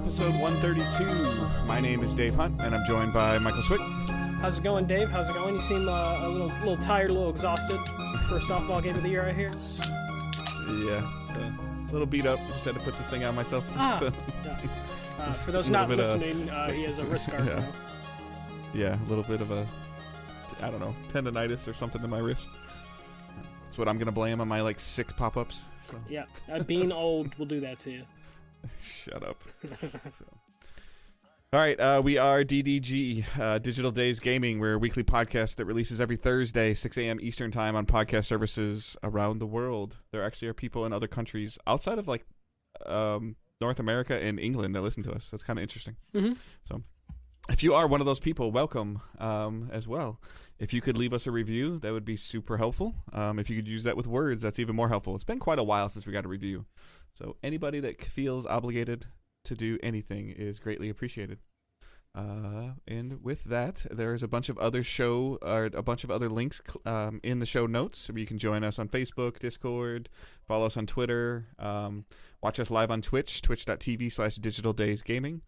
episode 132. My name is Dave Hunt, and I'm joined by Michael Swick. How's it going, Dave? How's it going? You seem a little tired, a little exhausted. First softball game of the year, I hear. Yeah, a little beat up. Just had to put this thing on myself. So. For those not listening, he has a wrist guard now. Yeah, a little bit of a, I don't know, tendonitis or something in my wrist. That's what I'm going to blame on my, 6 pop-ups. So. Yeah, being old will do that to you. Shut up. All right, we are DDG, Digital Days Gaming. We're a weekly podcast that releases every Thursday, 6 a.m. Eastern Time on podcast services around the world. There actually are people in other countries outside of, North America and England that listen to us. That's kind of interesting. Mm-hmm. So if you are one of those people, welcome as well. If you could leave us a review, that would be super helpful. If you could use that with words, that's even more helpful. It's been quite a while since we got a review. So anybody that feels obligated to do anything is greatly appreciated. And with that, there's a bunch of other links in the show notes. You can join us on Facebook, Discord, follow us on Twitter, watch us live on Twitch, twitch.tv/digitaldaysgaming.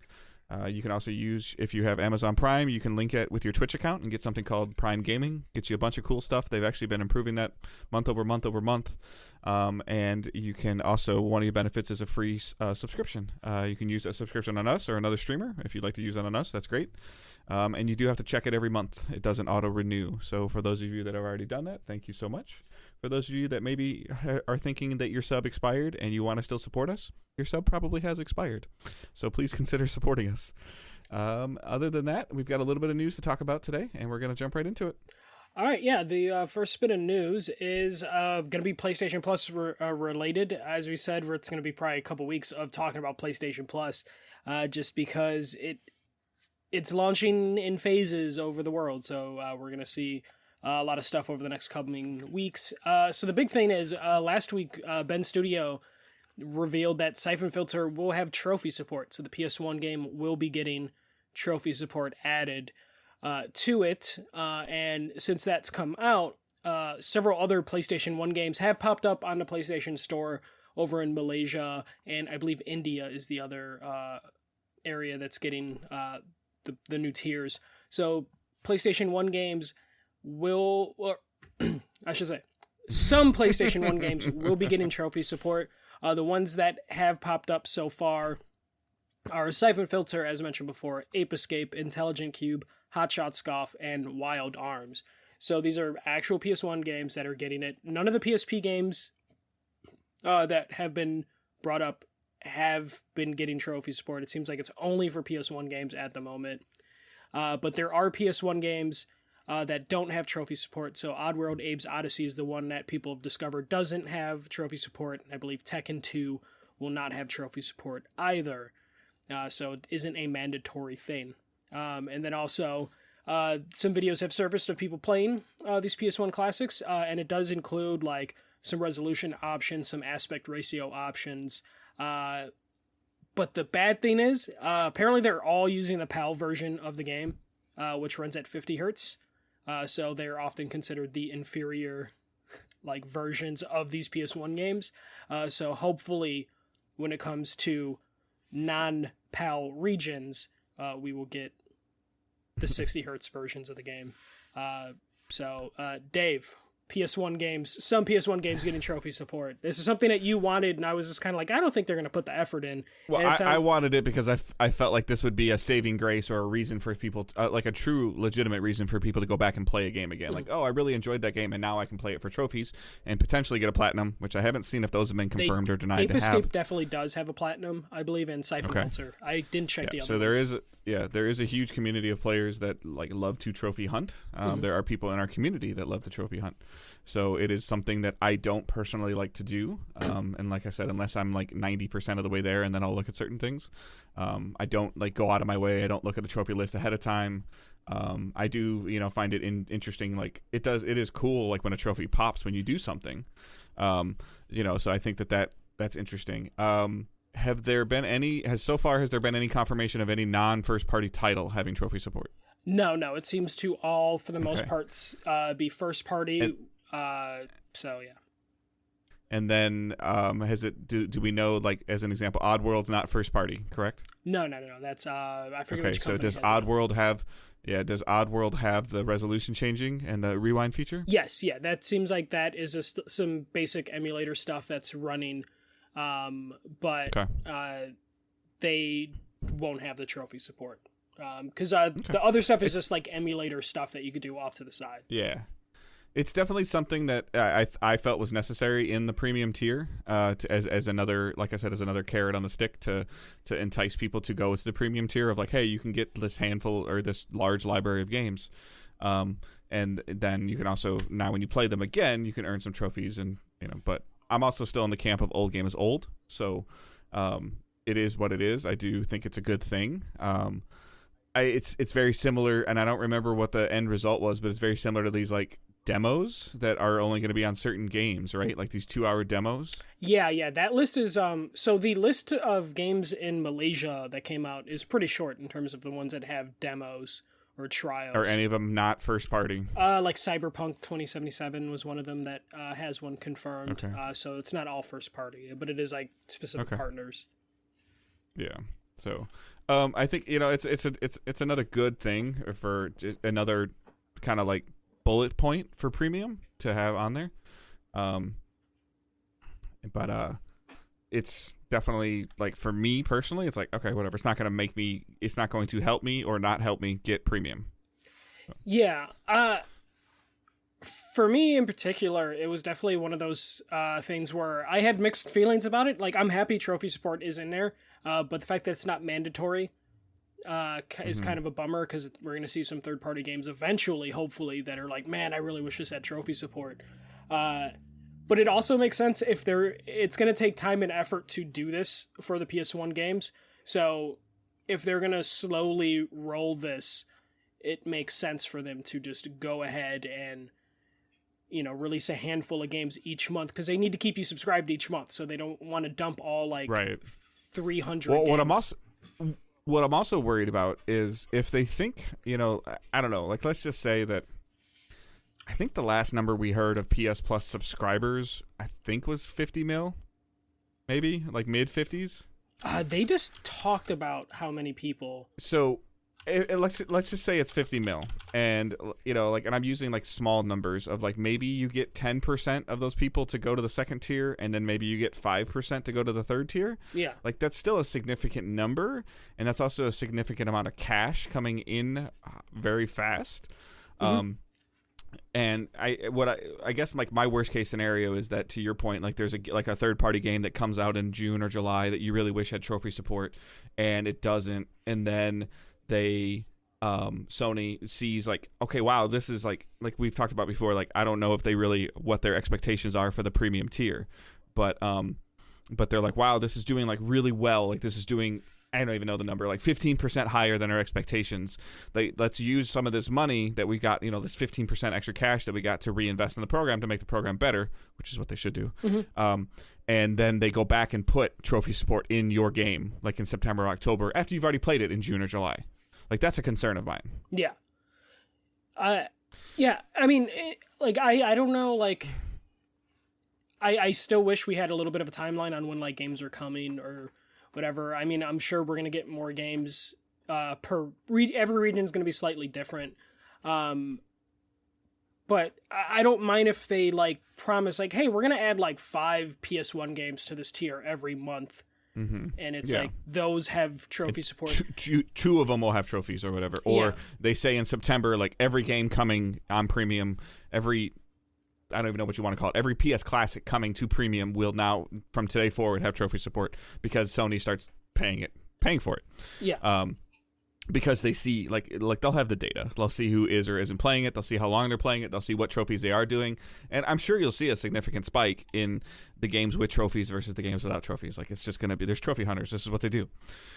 You can also use, if you have Amazon Prime, you can link it with your Twitch account and get something called Prime Gaming. Gets you a bunch of cool stuff. They've actually been improving that month over month over month. And you can also, one of your benefits is a free subscription. You can use a subscription on us or another streamer. If you'd like to use it on us, that's great. And you do have to check it every month. It doesn't auto-renew. So for those of you that have already done that, thank you so much. For those of you that maybe are thinking that your sub expired and you want to still support us, your sub probably has expired. So please consider supporting us. Other than that, we've got a little bit of news to talk about today, and we're going to jump right into it. All right, yeah, the first bit of news is going to be PlayStation Plus related. As we said, it's going to be probably a couple weeks of talking about PlayStation Plus, just because it's launching in phases over the world. So we're going to see a lot of stuff over the next coming weeks. So the big thing is, last week, Ben Studio revealed that Siphon Filter will have trophy support. So the PS1 game will be getting trophy support added to it. And since that's come out, several other PlayStation 1 games have popped up on the PlayStation Store over in Malaysia, and I believe India is the other area that's getting the new tiers. So PlayStation 1 games I should say, some PlayStation 1 games will be getting trophy support. The ones that have popped up so far are Siphon Filter, as mentioned before, Ape Escape, Intelligent Cube, Hotshot Scoff, and Wild Arms. So these are actual PS1 games that are getting it. None of the PSP games that have been brought up have been getting trophy support. It seems like it's only for PS1 games at the moment. But there are PS1 games that don't have trophy support. So Oddworld Abe's Odyssey is the one that people have discovered doesn't have trophy support. I believe Tekken 2 will not have trophy support either. So it isn't a mandatory thing. And then also, some videos have surfaced of people playing these PS1 classics, and it does include some resolution options, some aspect ratio options. But the bad thing is, apparently they're all using the PAL version of the game, which runs at 50 hertz. So they're often considered the inferior versions of these PS1 games. So hopefully when it comes to non-PAL regions, we will get the 60 hertz versions of the game. So Dave, PS1 games, some PS1 games getting trophy support. This is something that you wanted, and I was just kind of I don't think they're going to put the effort in. Well, I wanted it because I felt like this would be a saving grace or a reason for people, a true, legitimate reason for people to go back and play a game again. I really enjoyed that game, and now I can play it for trophies and potentially get a platinum, which I haven't seen if those have been confirmed or denied Ape to have. Escape definitely does have a platinum, I believe, in Siphon Filter. I didn't check the other so ones. there is a huge community of players that love to trophy hunt. There are people in our community that love to trophy hunt. So it is something that I don't personally like to do. And like I said, unless I'm 90% of the way there, and then I'll look at certain things. I don't go out of my way. I don't look at the trophy list ahead of time. I do, find it interesting. It is cool. When a trophy pops when you do something, so I think that's interesting. Has there been any confirmation of any non-first party title having trophy support? No. It seems to all, for the most parts, be first party. So yeah. And then has it? Do we know, like, as an example, Oddworld's not first party, correct? No. That's I forget Okay, which so company does has Oddworld have? Yeah, does Oddworld have the resolution changing and the rewind feature? Yes, yeah, that seems like that is some basic emulator stuff that's running, but they won't have the trophy support because the other stuff is just like emulator stuff that you could do off to the side. Yeah. It's definitely something that I felt was necessary in the premium tier, as another, like I said, as another carrot on the stick to entice people to go to the premium tier of like, hey, you can get this handful or this large library of games, and then you can also, now when you play them again, you can earn some trophies, and But I'm also still in the camp of old game is old, so it is what it is. I do think it's a good thing. It's very similar, and I don't remember what the end result was, but it's very similar to these like demos that are only going to be on certain games, right? Like these 2-hour demos. Yeah. That list is so the list of games in Malaysia that came out is pretty short in terms of the ones that have demos or trials. Are any of them not first party? Like Cyberpunk 2077 was one of them that has one confirmed. Okay. So it's not all first party, but it is like specific partners. Yeah. So, I think it's another good thing for another kind of like bullet point for premium to have on there, but it's definitely, like, for me personally, it's like, okay, whatever, it's not going to help me or not help me get premium. So. Yeah. For me in particular, it was definitely one of those things where I had mixed feelings about it. Like, I'm happy trophy support is in there, but the fact that it's not mandatory is kind of a bummer, because we're going to see some third-party games eventually, hopefully, that are like, man, I really wish this had trophy support. But it also makes sense if it's going to take time and effort to do this for the PS1 games. So if they're going to slowly roll this, it makes sense for them to just go ahead and release a handful of games each month, because they need to keep you subscribed each month, so they don't want to dump all 300 games. What I'm also worried about is if they think, I don't know, like, let's just say that I think the last number we heard of PS Plus subscribers, I think, was 50 mil, maybe, like mid 50s. They just talked about how many people. So let's just say it's 50 mil, and and I'm using like small numbers of like, maybe you get 10% of those people to go to the second tier, and then maybe you get 5% to go to the third tier. Yeah, like that's still a significant number, and that's also a significant amount of cash coming in very fast. Mm-hmm. And I guess like my worst case scenario is that, to your point, like there's a third party game that comes out in June or July that you really wish had trophy support, and it doesn't, and then Sony sees like, okay, wow, this is like we've talked about before, like I don't know if they really, what their expectations are for the premium tier, but they're like, wow, this is doing like really well, like this is doing, I don't even know the number, like 15% higher than our expectations. Let's use some of this money that we got, this 15% extra cash that we got, to reinvest in the program to make the program better, which is what they should do. Mm-hmm. And then they go back and put trophy support in your game, like in September or October, after you've already played it in June or July. Like, that's a concern of mine. Yeah. Yeah, I mean, I don't know, like, I still wish we had a little bit of a timeline on when, like, games are coming or whatever. I mean, I'm sure we're going to get more games every region is going to be slightly different. But I don't mind if they, like, promise, like, hey, we're going to add, like, 5 PS1 games to this tier every month. Mm-hmm. And it's like, those have trophy support. Two of them will have trophies or whatever. Or they say in September, like, every game coming on premium, I don't even know what you want to call it, every PS Classic coming to premium will now, from today forward, have trophy support, because Sony starts paying for it. Yeah. Because they see, like they'll have the data. They'll see who is or isn't playing it. They'll see how long they're playing it. They'll see what trophies they are doing. And I'm sure you'll see a significant spike in the games with trophies versus the games without trophies. Like, it's just going to be, there's trophy hunters. This is what they do.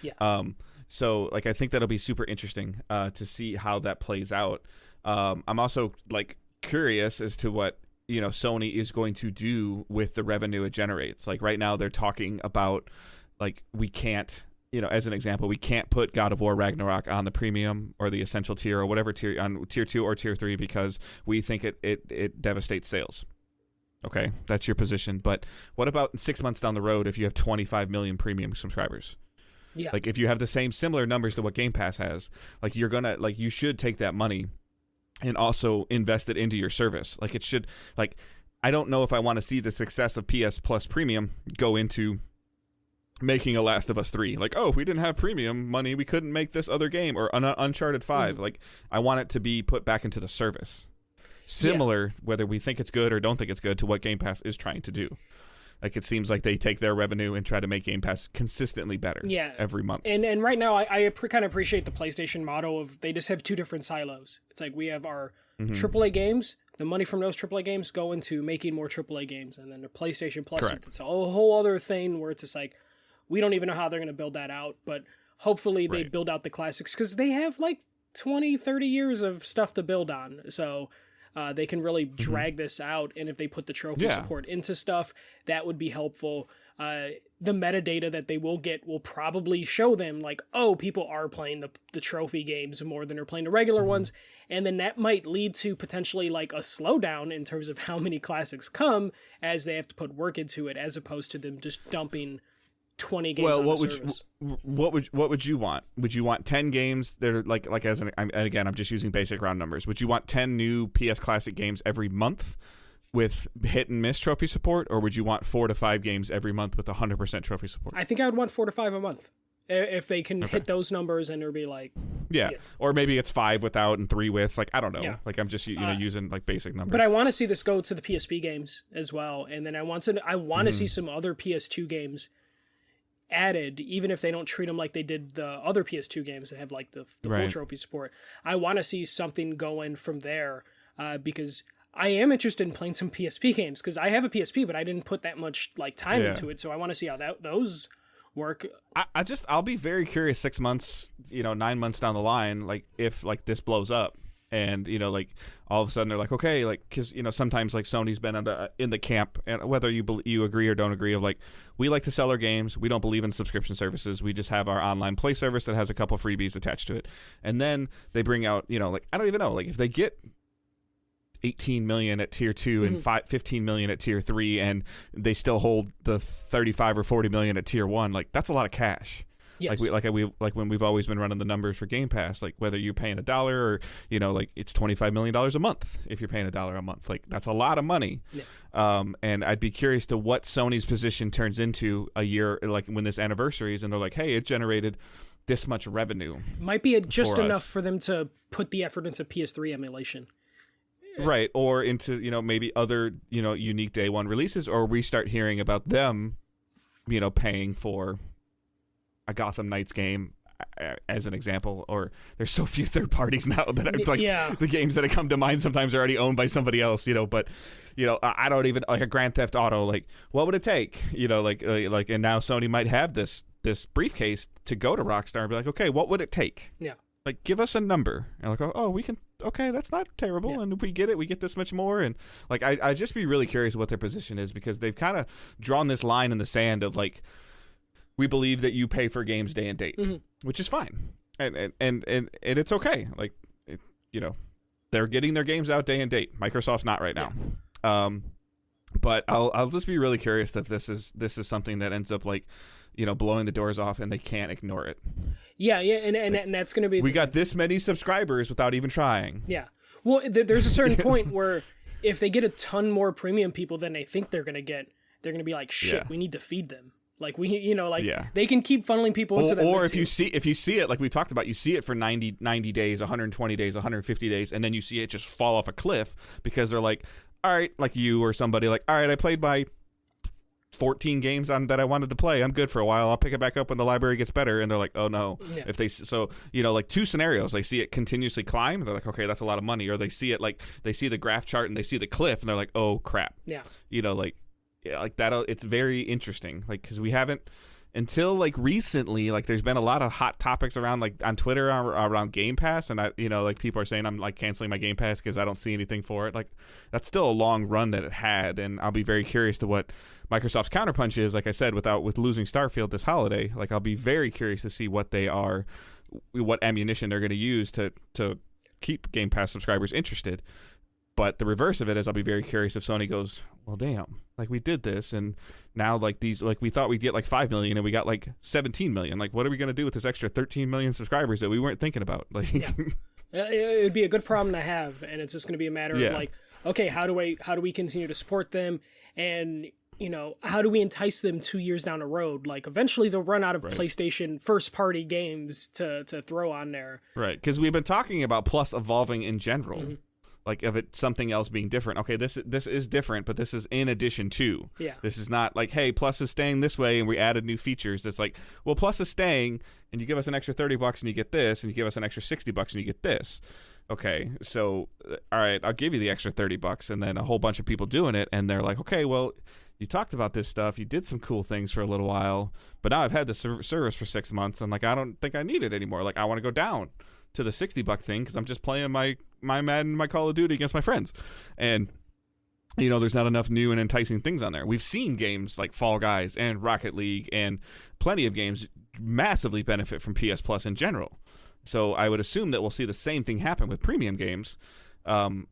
Yeah. So, like, I think that'll be super interesting to see how that plays out. I'm also, like, curious as to what, Sony is going to do with the revenue it generates. Like, right now they're talking about, like, we can't, as an example, we can't put God of War Ragnarok on the premium or the essential tier or whatever tier, on tier 2 or tier 3, because we think it devastates sales. Okay, that's your position. But what about 6 months down the road if you have 25 million premium subscribers? Yeah. Like if you have the similar numbers to what Game Pass has, like you should take that money and also invest it into your service. Like it should, like, I don't know if I want to see the success of PS Plus Premium go into making a Last of Us 3. Like, oh, if we didn't have premium money, we couldn't make this other game, or Uncharted 5. Like, I want it to be put back into the service. Similar, whether we think it's good or don't think it's good, to what Game Pass is trying to do. Like, it seems like they take their revenue and try to make Game Pass consistently better every month. And right now, I kind of appreciate the PlayStation model of they just have two different silos. It's like we have our AAA games. The money from those AAA games go into making more AAA games. And then the PlayStation Plus, it's a whole other thing where it's just like, we don't even know how they're going to build that out. But hopefully they build out the classics because they have like 20, 30 years of stuff to build on. So they can really drag this out. And if they put the trophy support into stuff, that would be helpful. The metadata that they will get will probably show them like, oh, people are playing the trophy games more than they're playing the regular ones. And then that might lead to potentially like a slowdown in terms of how many classics come as they have to put work into it, as opposed to them just dumping 20 games on the service. What would you want? Would you want 10 games that are like as an, and again, I'm just using basic round numbers. Would you want 10 new PS Classic games every month with hit and miss trophy support, or would you want 4 to 5 games every month with 100% trophy support? I think I would want 4 to 5 a month if they can hit those numbers, and it'll be like or maybe it's 5 without and 3 with, like, I don't know, like I'm just using like basic numbers. But I want to see this go to the PSP games as well, and then I want to see some other PS2 games added, even if they don't treat them like they did the other PS2 games that have like the full trophy support. I want to see something going from there because I am interested in playing some PSP games because I have a PSP, but I didn't put that much like time into it. So I want to see how those work. I'll be very curious 6 months, 9 months down the line, like if like this blows up and, like all of a sudden they're like, okay, like, cause sometimes like Sony's been in the camp, and whether you agree or don't agree, of like, we like to sell our games. We don't believe in subscription services. We just have our online play service that has a couple freebies attached to it. And then they bring out, like, I don't even know, like if they get 18 million at tier 2 and 15 million at tier 3, and they still hold the 35 or 40 million at tier 1, like that's a lot of cash. Yes. Like when we've always been running the numbers for Game Pass, like whether you're paying $1 or like it's $25 million a month if you're paying $1 a month, like that's a lot of money. And I'd be curious to what Sony's position turns into a year, like when this anniversaries and they're like, hey, it generated this much revenue. Might be just enough for them to put the effort into PS3 emulation. Right, or into maybe other unique day one releases, or we start hearing about them paying for a Gotham Knights game as an example. Or there's so few third parties now that like the games that come to mind sometimes are already owned by somebody else, but I don't even, like a Grand Theft Auto, like what would it take, like and now Sony might have this briefcase to go to Rockstar and be like, okay, what would it take? Like, give us a number. And like, oh, we can, okay, that's not terrible. And if we get it, we get this much more. And like, I'd just be really curious what their position is, because they've kind of drawn this line in the sand of like, we believe that you pay for games day and date, which is fine. And it's okay. Like, they're getting their games out day and date. Microsoft's not right now. But I'll just be really curious if this is something that ends up like, blowing the doors off and they can't ignore it. And that's going to be... We got this many subscribers without even trying. Yeah. Well, there's a certain point where if they get a ton more premium people than they think they're going to get, they're going to be like, shit, we need to feed them. Like, they can keep funneling people into that. Or if you see it, like we talked about, you see it for 90 days, 120 days, 150 days, and then you see it just fall off a cliff because they're like, all right, like you or somebody, like, all right, I played my 14 games on that I wanted to play. I'm good for a while. I'll pick it back up when the library gets better. And they're like, oh no. If they, like two scenarios, they see it continuously climb. They're like, okay, that's a lot of money. Or they see it, like they see the graph chart and they see the cliff and they're like, oh crap. Like that. It's very interesting. Like, cause we haven't, until like recently, like there's been a lot of hot topics around, like on Twitter around Game Pass, and that like people are saying I'm like canceling my Game Pass because I don't see anything for it. Like that's still a long run that it had, and I'll be very curious to what Microsoft's counterpunch is. Like I said, with losing Starfield this holiday, like I'll be very curious to see what ammunition they're going to use to keep Game Pass subscribers interested. But the reverse of it is I'll be very curious if Sony goes, well, damn, like we did this, and now like these, like we thought we'd get like 5 million and we got like 17 million. Like, what are we going to do with this extra 13 million subscribers that we weren't thinking about? Like, it would be a good problem to have, and it's just going to be a matter of like, okay, how do we continue to support them, and how do we entice them 2 years down the road? Like, eventually they'll run out of PlayStation first-party games to throw on there. Right, because we've been talking about Plus evolving in general. Mm-hmm. Like, of it something else being different. Okay, this is different, but this is in addition to. Yeah. This is not like, hey, Plus is staying this way and we added new features. It's like, well, Plus is staying and you give us an extra $30 and you get this, and you give us an extra $60 and you get this. Okay, so, all right, I'll give you the extra $30, and then a whole bunch of people doing it, and they're like, okay, well, you talked about this stuff, you did some cool things for a little while, but now I've had this service for 6 months, and like, I don't think I need it anymore. Like, I want to go down to the $60 thing because I'm just playing my Madden, my Call of Duty against my friends, and there's not enough new and enticing things on there. We've seen games like Fall Guys and Rocket League and plenty of games massively benefit from PS Plus in general. So I would assume that we'll see the same thing happen with premium games, and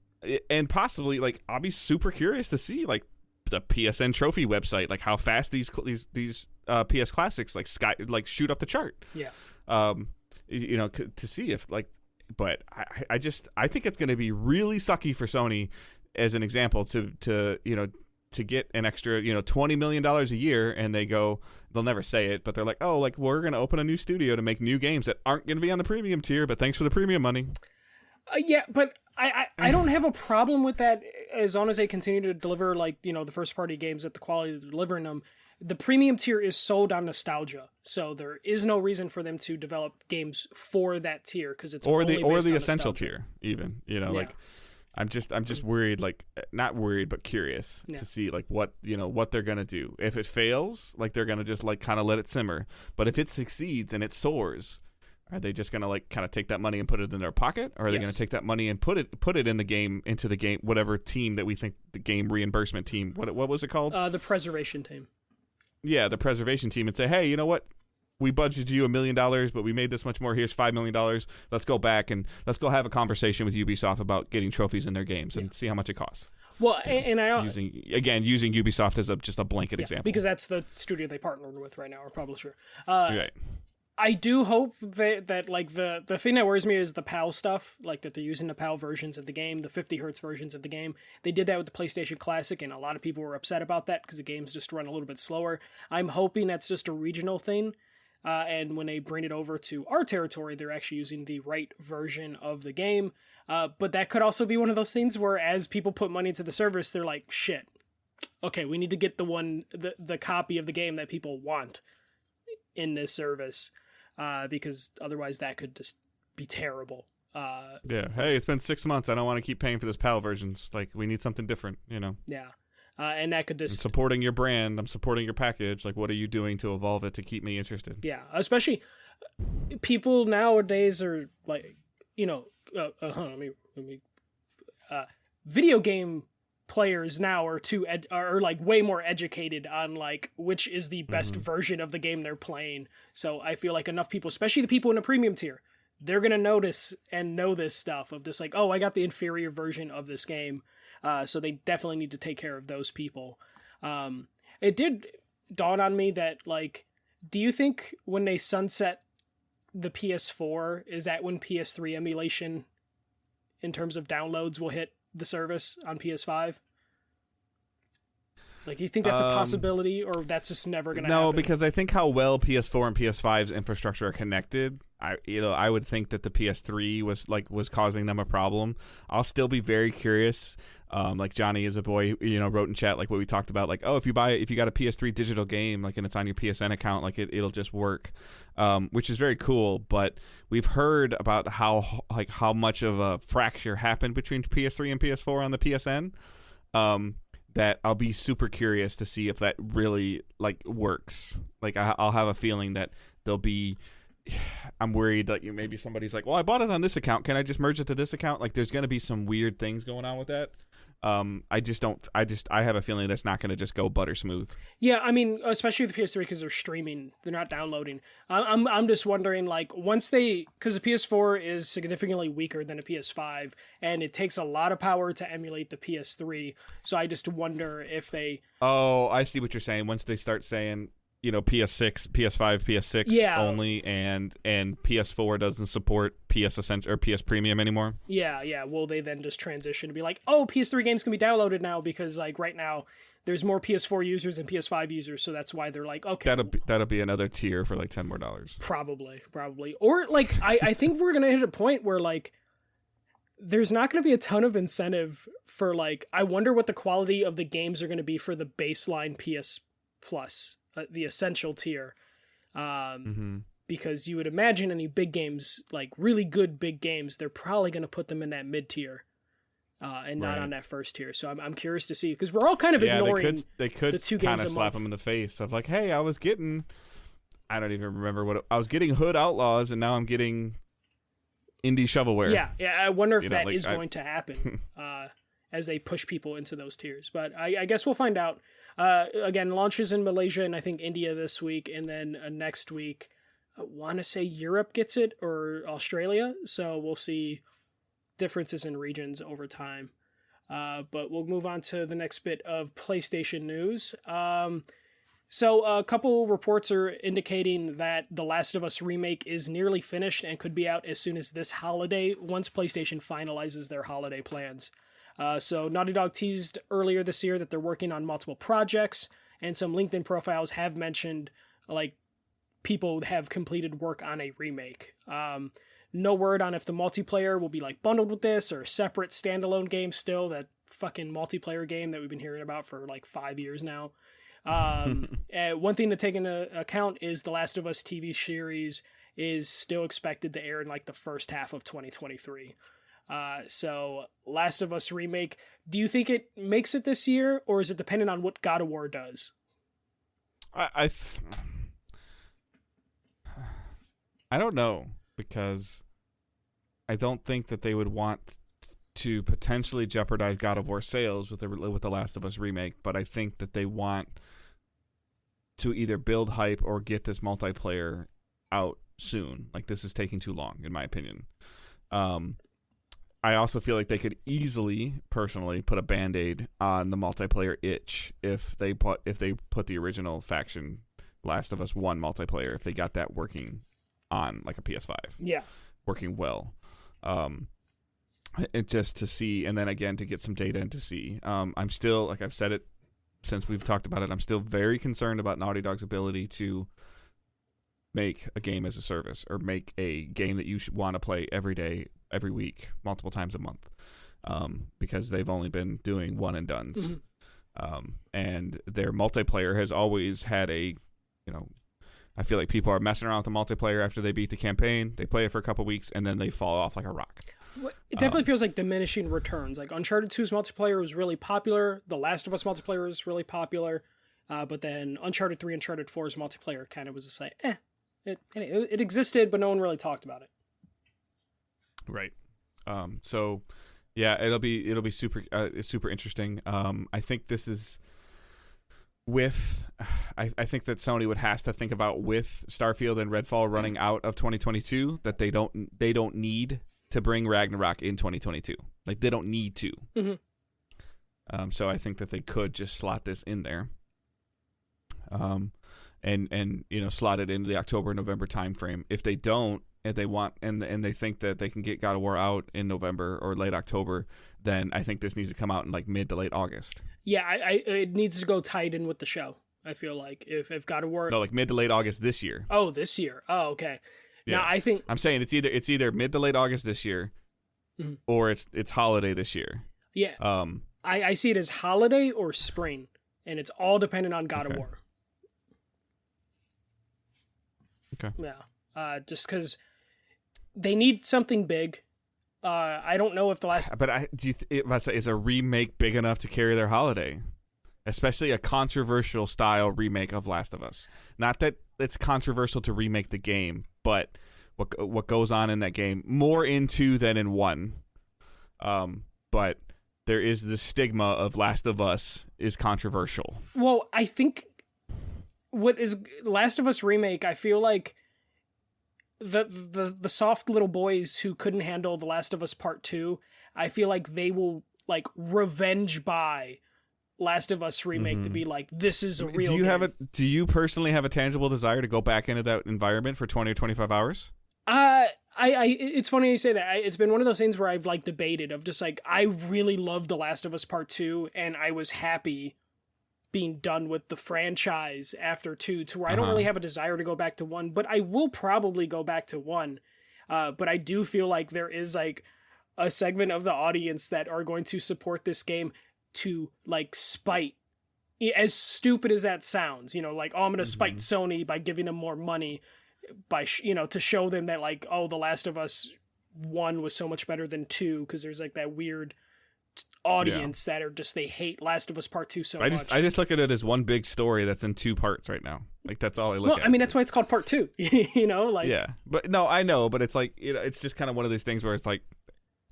possibly, like, I'll be super curious to see like the PSN trophy website, like how fast these PS Classics like shoot up the chart. Yeah. To see if like, but I think it's going to be really sucky for Sony, as an example, to get an extra $20 million a year, and they'll never say it, but they're like, oh, like, we're going to open a new studio to make new games that aren't going to be on the premium tier, but thanks for the premium money. Yeah, but I don't have a problem with that as long as they continue to deliver, like, the first party games at the quality they're delivering them. The premium tier is sold on nostalgia, so there is no reason for them to develop games for that tier, because it's or the essential nostalgia tier, even like. I'm just worried, like, not worried, but curious to see like what they're gonna do. If it fails, like, they're gonna just like kind of let it simmer. But if it succeeds and it soars, are they just gonna like kind of take that money and put it in their pocket, or are they gonna take that money and put it in the game, into the game, whatever team that we think, the game reimbursement team? What was it called? The preservation team. Yeah, the preservation team, and say, hey, you know what? We budgeted you $1 million, but we made this much more. Here's $5 million. Let's go back and let's go have a conversation with Ubisoft about getting trophies in their games and see how much it costs. Well, and I using Ubisoft as just a blanket example, because that's the studio they partnered with right now, or publisher. Right. I do hope that like the thing that worries me is the PAL stuff, like that they're using the PAL versions of the game, the 50 hertz versions of the game. They did that with the PlayStation Classic, and a lot of people were upset about that because the games just run a little bit slower. I'm hoping that's just a regional thing. And when they bring it over to our territory, they're actually using the right version of the game. But that could also be one of those things where, as people put money into the service, they're like, shit, okay, we need to get the copy of the game that people want in this service, because otherwise that could just be terrible. Hey, it's been 6 months. I don't want to keep paying for this PAL versions. Like, we need something different, Yeah. And that could just... I'm supporting your brand. I'm supporting your package. Like, what are you doing to evolve it to keep me interested? Yeah, especially people nowadays are like, video game players now are like way more educated on like which is the best version of the game they're playing. So I feel like enough people, especially the people in the premium tier, they're gonna notice and know this stuff of just like, oh, I got the inferior version of this game. So they definitely need to take care of those people. It did dawn on me that, like, do you think when they sunset the PS4, is that when PS3 emulation in terms of downloads will hit the service on PS5? Like, do you think that's a possibility, or that's just never going to happen? No, because I think how well PS4 and PS5's infrastructure are connected, I would think that the PS3 was causing them a problem. I'll still be very curious. Like Johnny is a boy, wrote in chat like what we talked about, like, oh, if you got a PS3 digital game, like, and it's on your PSN account, like it'll just work, which is very cool. But we've heard about how much of a fracture happened between PS3 and PS4 on the PSN. That I'll be super curious to see if that really like works. Like, I'll have a feeling that there'll be. I'm worried that maybe somebody's like, well, I bought it on this account. Can I just merge it to this account? Like, there's going to be some weird things going on with that. I have a feeling that's not going to just go butter smooth. Yeah, I mean, especially with the PS3 because they're streaming, they're not downloading. I'm just wondering, like, once because the PS4 is significantly weaker than a PS5, and it takes a lot of power to emulate the PS3. So I just wonder if they. Oh, I see what you're saying. Once they start saying, PS6, PS5, PS6 only, and PS4 doesn't support PS Essential or PS Premium anymore. Yeah. Will they then just transition to be like, oh, PS3 games can be downloaded now because like right now there's more PS4 users than PS5 users, so that's why they're like, okay, that'll be another tier for like $10 more. Probably, or like I think we're gonna hit a point where like there's not going to be a ton of incentive for like I wonder what the quality of the games are going to be for the baseline PS Plus. The essential tier, because you would imagine any big games, like really good big games, they're probably going to put them in that mid tier, and not on that first tier. So I'm curious to see because we're all kind of ignoring they could the 2 kind games of a slap month. them in the face of like, hey, I was getting, I don't even remember I was getting Hood Outlaws and now I'm getting indie shovelware. Yeah. I wonder if that is going to happen as they push people into those tiers. But I guess we'll find out. Again, launches in Malaysia and I think India this week, and then next week, I want to say Europe gets it or Australia. So we'll see differences in regions over time. But we'll move on to the next bit of PlayStation news. So a couple reports are indicating that The Last of Us remake is nearly finished and could be out as soon as this holiday once PlayStation finalizes their holiday plans. So Naughty Dog teased earlier this year that they're working on multiple projects, and some LinkedIn profiles have mentioned like people have completed work on a remake. No word on if the multiplayer will be like bundled with this or a separate standalone game still, that fucking multiplayer game that we've been hearing about for like 5 years now. One thing to take into account is The Last of Us TV series is still expected to air in like the first half of 2023. So Last of Us remake, do you think it makes it this year, or is it dependent on what God of War does? I don't know, because I don't think that they would want to potentially jeopardize God of War sales with the Last of Us remake, but I think that they want to either build hype or get this multiplayer out soon. Like, this is taking too long, in my opinion. I also feel like they could easily, personally, put a Band-Aid on the multiplayer itch if they put the original faction Last of Us 1 multiplayer, if they got that working on like a PS5. Yeah. Working well. It just to see, and then again to get some data and to see. I'm still, like I've said it since we've talked about it, I'm still very concerned about Naughty Dog's ability to make a game as a service, or make a game that you should want to play every day, every week, multiple times a month, because they've only been doing one and dones. And their multiplayer has always had I feel like people are messing around with the multiplayer after they beat the campaign, they play it for a couple weeks, and then they fall off like a rock. It definitely feels like diminishing returns. Like Uncharted 2's multiplayer was really popular, The Last of Us multiplayer was really popular, but then Uncharted 3, Uncharted 4's multiplayer kind of was just like, it existed, but no one really talked about it. Right. So, yeah, it'll be super interesting. I think this is I think that Sony has to think about, with Starfield and Redfall running out of 2022, that they don't need to bring Ragnarok in 2022. Like, they don't need to. So I think that they could just slot this in there. And slot it into the October-November timeframe. If they don't, if they want, and they think that they can get God of War out in November or late October, then I think this needs to come out in like mid to late August. Yeah, it needs to go tied in with the show. I feel like if God of War, no, like mid to late August this year. Oh, this year. Oh, okay. Yeah. Now I think I'm saying it's either mid to late August this year, or it's holiday this year. Yeah. I see it as holiday or spring, and it's all dependent on God of War. Okay. Yeah. Just because they need something big. I don't know if the last. But is a remake big enough to carry their holiday? Especially a controversial style remake of Last of Us. Not that it's controversial to remake the game, but what goes on in that game, more in 2 than in 1. But there is the stigma of Last of Us is controversial. Well, I think what is Last of Us Remake, I feel like the soft little boys who couldn't handle The Last of Us Part 2, I feel like they will like revenge buy Last of Us Remake to be like, this is a real game. Do you personally have a tangible desire to go back into that environment for 20 or 25 hours? It's funny you say that. It's been one of those things where I've like debated of just like, I really loved The Last of Us Part 2 and I was happy being done with the franchise after 2 to where I don't really have a desire to go back to 1, but I will probably go back to 1. But I do feel like there is like a segment of the audience that are going to support this game to like spite, as stupid as that sounds, you know, like, oh, I'm going to spite Sony by giving them more money, by to show them that like, oh, The Last of Us 1 was so much better than 2 because there's like that weird audience that are just, they hate Last of Us Part 2 so much. I just look at it as one big story that's in 2 parts right now. Like that's all I look at. I mean, that's why it's called Part 2. You know, like but no, I know, but it's like, you know, it's just kind of one of these things where it's like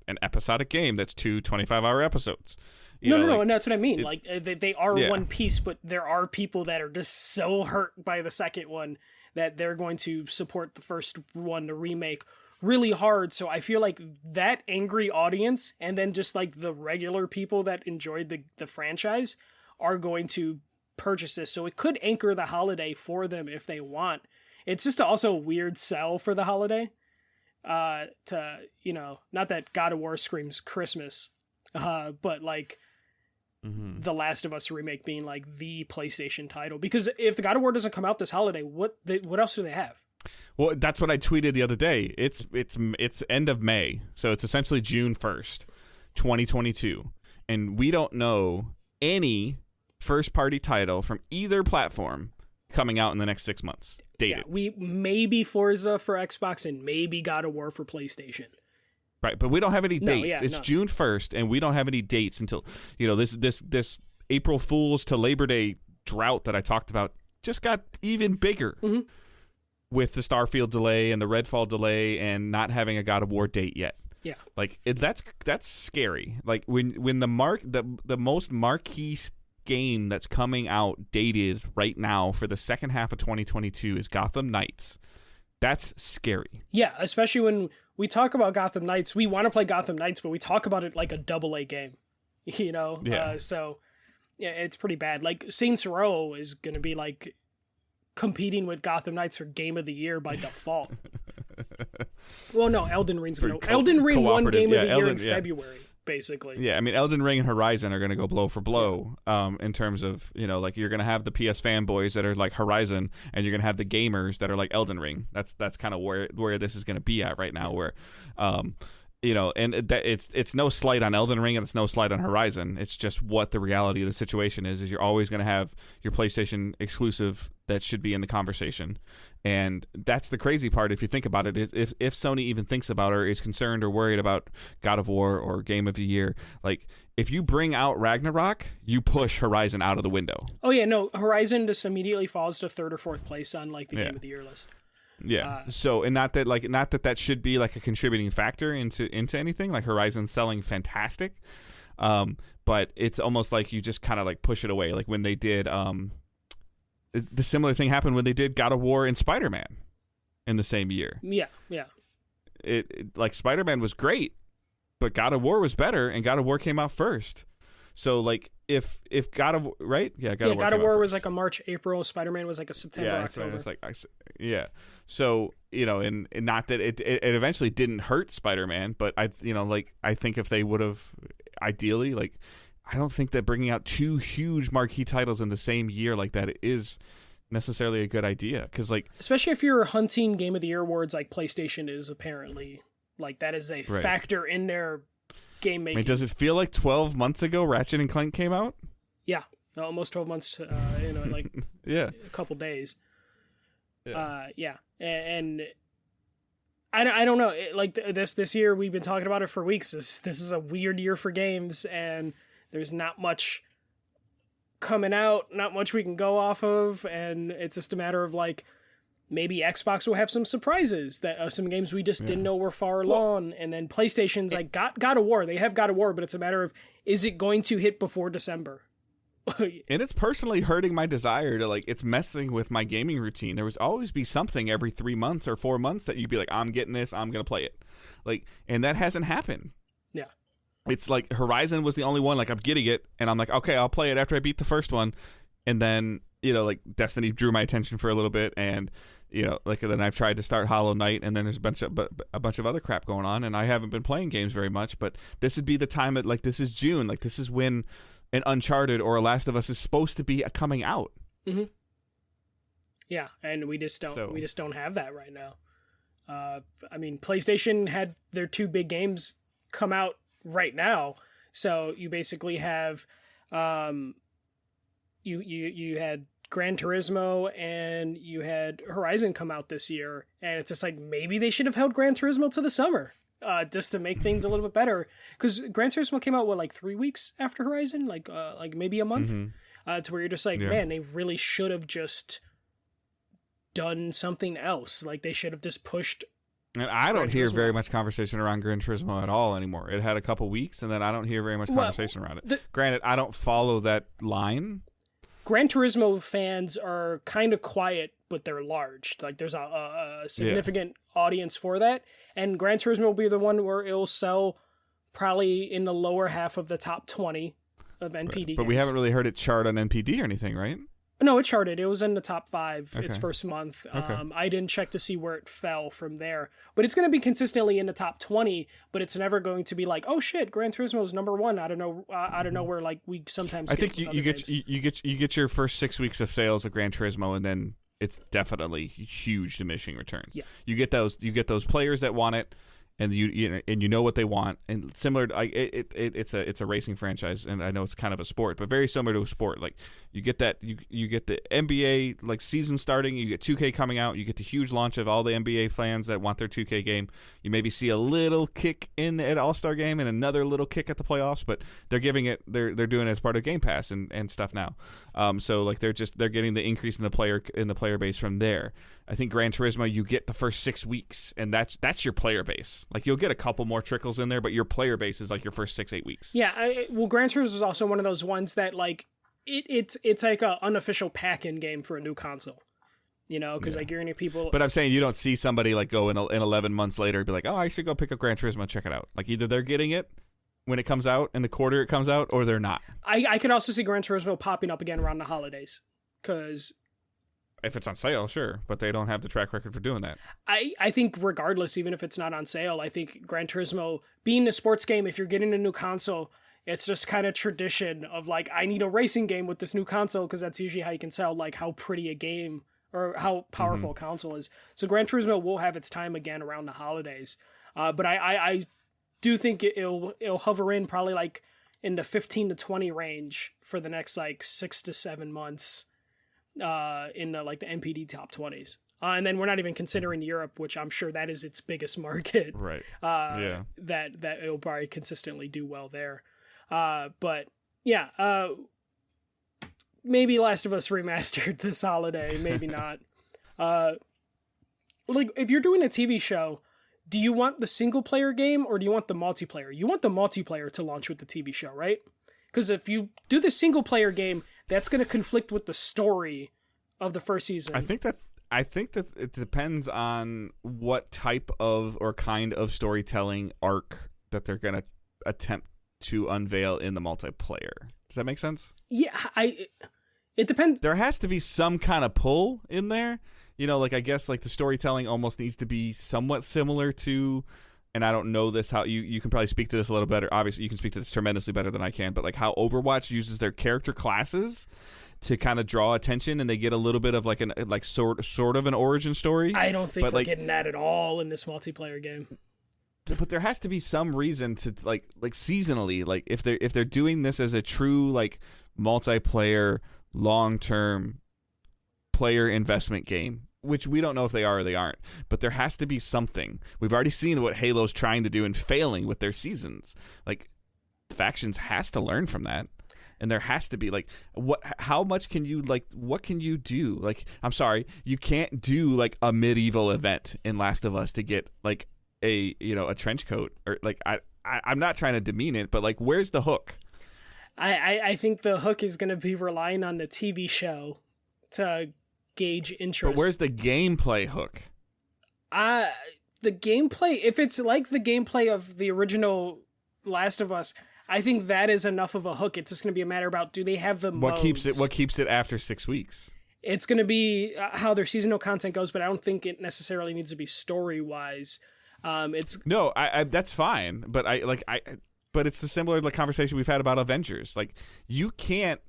an episodic game that's 2 25-hour episodes. No, and that's what I mean. Like they are one piece, but there are people that are just so hurt by the second one that they're going to support the first one, the remake, really hard. So I feel like that angry audience and then just like the regular people that enjoyed the franchise are going to purchase this. So it could anchor the holiday for them if they want. It's just also a weird sell for the holiday. To, you know, not that God of War screams Christmas, but like The Last of Us Remake being like the PlayStation title. Because if the God of War doesn't come out this holiday, what else do they have? Well, that's what I tweeted the other day. It's end of May, so it's essentially June 1st, 2022, and we don't know any first-party title from either platform coming out in the next 6 months. Dated. Yeah, we maybe Forza for Xbox and maybe God of War for PlayStation. Right, but we don't have any dates. It's no. June 1st, and we don't have any dates until, you know, this April Fool's to Labor Day drought that I talked about just got even bigger with the Starfield delay and the Redfall delay and not having a God of War date yet. Yeah, like that's scary. Like when the most marquee game that's coming out dated right now for the second half of 2022 is Gotham Knights. That's scary. Yeah, especially when we talk about Gotham Knights, we want to play Gotham Knights, but we talk about it like a AA game, you know? Yeah. So yeah, it's pretty bad. Like Saints Row is going to be like competing with Gotham Knights for Game of the Year by default. Well, no, Elden Ring's going to... Elden Ring won Game of the Year in February. Basically. Yeah, I mean, Elden Ring and Horizon are going to go blow for blow in terms of, you know, like you're going to have the PS fanboys that are like Horizon and you're going to have the gamers that are like Elden Ring. That's kind of where this is going to be at right now, where you know, and it's no slight on Elden Ring and it's no slight on Horizon. It's just what the reality of the situation is you're always going to have your PlayStation exclusive that should be in the conversation. And that's the crazy part if you think about it. If Sony even thinks about or is concerned or worried about God of War or Game of the Year, like if you bring out Ragnarok, you push Horizon out of the window. Oh yeah, no, Horizon just immediately falls to 3rd or 4th place on like the Game of the Year list. Yeah. So, and not that should be like a contributing factor into anything. Like Horizon's selling fantastic, but it's almost like you just kind of like push it away. Like when they did the similar thing happened when they did God of War and Spider-Man in the same year. Yeah. It like Spider-Man was great, but God of War was better, and God of War came out first. So like if God of right, God of War was like a March, April. Spider-Man was like a September, October. Yeah. So you know, and not that it eventually didn't hurt Spider-Man, but I think if they would have ideally like. I don't think that bringing out 2 huge marquee titles in the same year like that is necessarily a good idea. Because, like, especially if you're hunting Game of the Year awards, like PlayStation is apparently like that is a factor in their game making. I mean, does it feel like 12 months ago Ratchet and Clank came out? Yeah, almost 12 months. Like a couple days. Yeah. And I don't know. Like this year, we've been talking about it for weeks. This is a weird year for games, and there's not much coming out, not much we can go off of, and it's just a matter of like maybe Xbox will have some surprises that some games we just didn't know were far along, and then PlayStation's like God of War. They have God of War, but it's a matter of, is it going to hit before December? And it's personally hurting my desire to, like, it's messing with my gaming routine. There would always be something every 3 months or 4 months that you'd be like, I'm getting this, I'm gonna play it, like, and that hasn't happened. Yeah, it's like Horizon was the only one, like, I'm getting it, and I'm like, okay, I'll play it after I beat the first one, and then, you know, like, Destiny drew my attention for a little bit, and, you know, like, then I've tried to start Hollow Knight, and then there's a bunch of other crap going on, and I haven't been playing games very much. But this would be the time, like, this is June, like, this is when an Uncharted or a Last of Us is supposed to be coming out. Mm-hmm. Yeah, and we just don't have that right now. I mean, PlayStation had their 2 big games come out right now, so you basically have you had Gran Turismo and you had Horizon come out this year, and it's just like, maybe they should have held Gran Turismo to the summer, just to make things a little bit better, because Gran Turismo came out like 3 weeks after Horizon, like maybe a month, to where you're just like, man, they really should have just done something else. Like, they should have just pushed. And I don't hear very much conversation around Gran Turismo at all anymore. It had a couple weeks, and then I don't hear very much conversation around it. Granted, I don't follow that line. Gran Turismo fans are kind of quiet, but they're large. Like, there's a significant audience for that. And Gran Turismo will be the one where it'll sell probably in the lower half of the top 20 of NPD games. But we haven't really heard it chart on NPD or anything, right? No, it charted. It was in the top 5 its first month. Okay. I didn't check to see where it fell from there. But it's going to be consistently in the top 20, but it's never going to be like, oh shit, Gran Turismo is number 1. I don't know where, like, we sometimes I think you get your first 6 weeks of sales of Gran Turismo, and then it's definitely huge diminishing returns. Yeah. You get those players that want it, and you know what they want, and similar to, it's a racing franchise, and I know it's kind of a sport, but very similar to a sport. Like, you get that you get the NBA, like, season starting, you get 2K coming out, you get the huge launch of all the NBA fans that want their 2K game. You maybe see a little kick at All-Star Game and another little kick at the playoffs, but they're doing it as part of Game Pass and stuff now. So, like, they're getting the increase in the player base from there. I think Gran Turismo, you get the first 6 weeks, and that's your player base. Like, you'll get a couple more trickles in there, but your player base is like your first 6-8 weeks. Yeah, Gran Turismo is also one of those ones that, like, it's like an unofficial pack-in game for a new console. You know, because like, you're gonna people. But I'm saying, you don't see somebody like go in 11 months later and be like, oh, I should go pick up Gran Turismo and check it out. Like, either they're getting it when it comes out in the quarter it comes out, or they're not. I could also see Gran Turismo popping up again around the holidays, because if it's on sale, sure, but they don't have the track record for doing that. I think regardless, even if it's not on sale, I think Gran Turismo, being a sports game, if you're getting a new console, it's just kind of tradition of, like, I need a racing game with this new console, because that's usually how you can tell, like, how pretty a game or how powerful a console is. So Gran Turismo will have its time again around the holidays. But I do think it'll hover in probably, like, in the 15 to 20 range for the next, like, 6 to 7 months. In the, like, the NPD top 20s, and then we're not even considering Europe, which I'm sure that is its biggest market. Right. That it'll probably consistently do well there. But yeah, maybe Last of Us Remastered this holiday, maybe not. Like, if you're doing a TV show, do you want the single player game or do you want the multiplayer? You want the multiplayer to launch with the TV show, right? Because if you do the single player game, that's going to conflict with the story of the first season. I think that it depends on what type of or kind of storytelling arc that they're going to attempt to unveil in the multiplayer. Does that make sense? Yeah, it depends. There has to be some kind of pull in there. You know, like, I guess, like, the storytelling almost needs to be somewhat similar to, and I don't know this, how you can probably speak to this a little better. Obviously, you can speak to this tremendously better than I can, but, like, how Overwatch uses their character classes to kind of draw attention, and they get a little bit of, like, sort of an origin story. I don't think we're getting that at all in this multiplayer game. But there has to be some reason to, like seasonally, like, if they're doing this as a true, like, multiplayer, long-term player investment game, which we don't know if they are or they aren't, but there has to be something. We've already seen what Halo's trying to do and failing with their seasons. Like, Factions has to learn from that. And there has to be like how much can you like what can you do? Like I'm sorry, you can't do like a medieval event in Last of Us to get like a trench coat or like I'm not trying to demean it, but like where's the hook? I think the hook is going to be relying on the TV show to gauge interest. But where's the gameplay hook? The gameplay, if it's like the gameplay of the original Last of Us, I think that is enough of a hook. It's just going to be a matter about do they have the modes. What keeps it after 6 weeks? It's going to be how their seasonal content goes, but I don't think it necessarily needs to be story-wise. No, I that's fine, but but it's the similar like conversation we've had about Avengers. Like you can't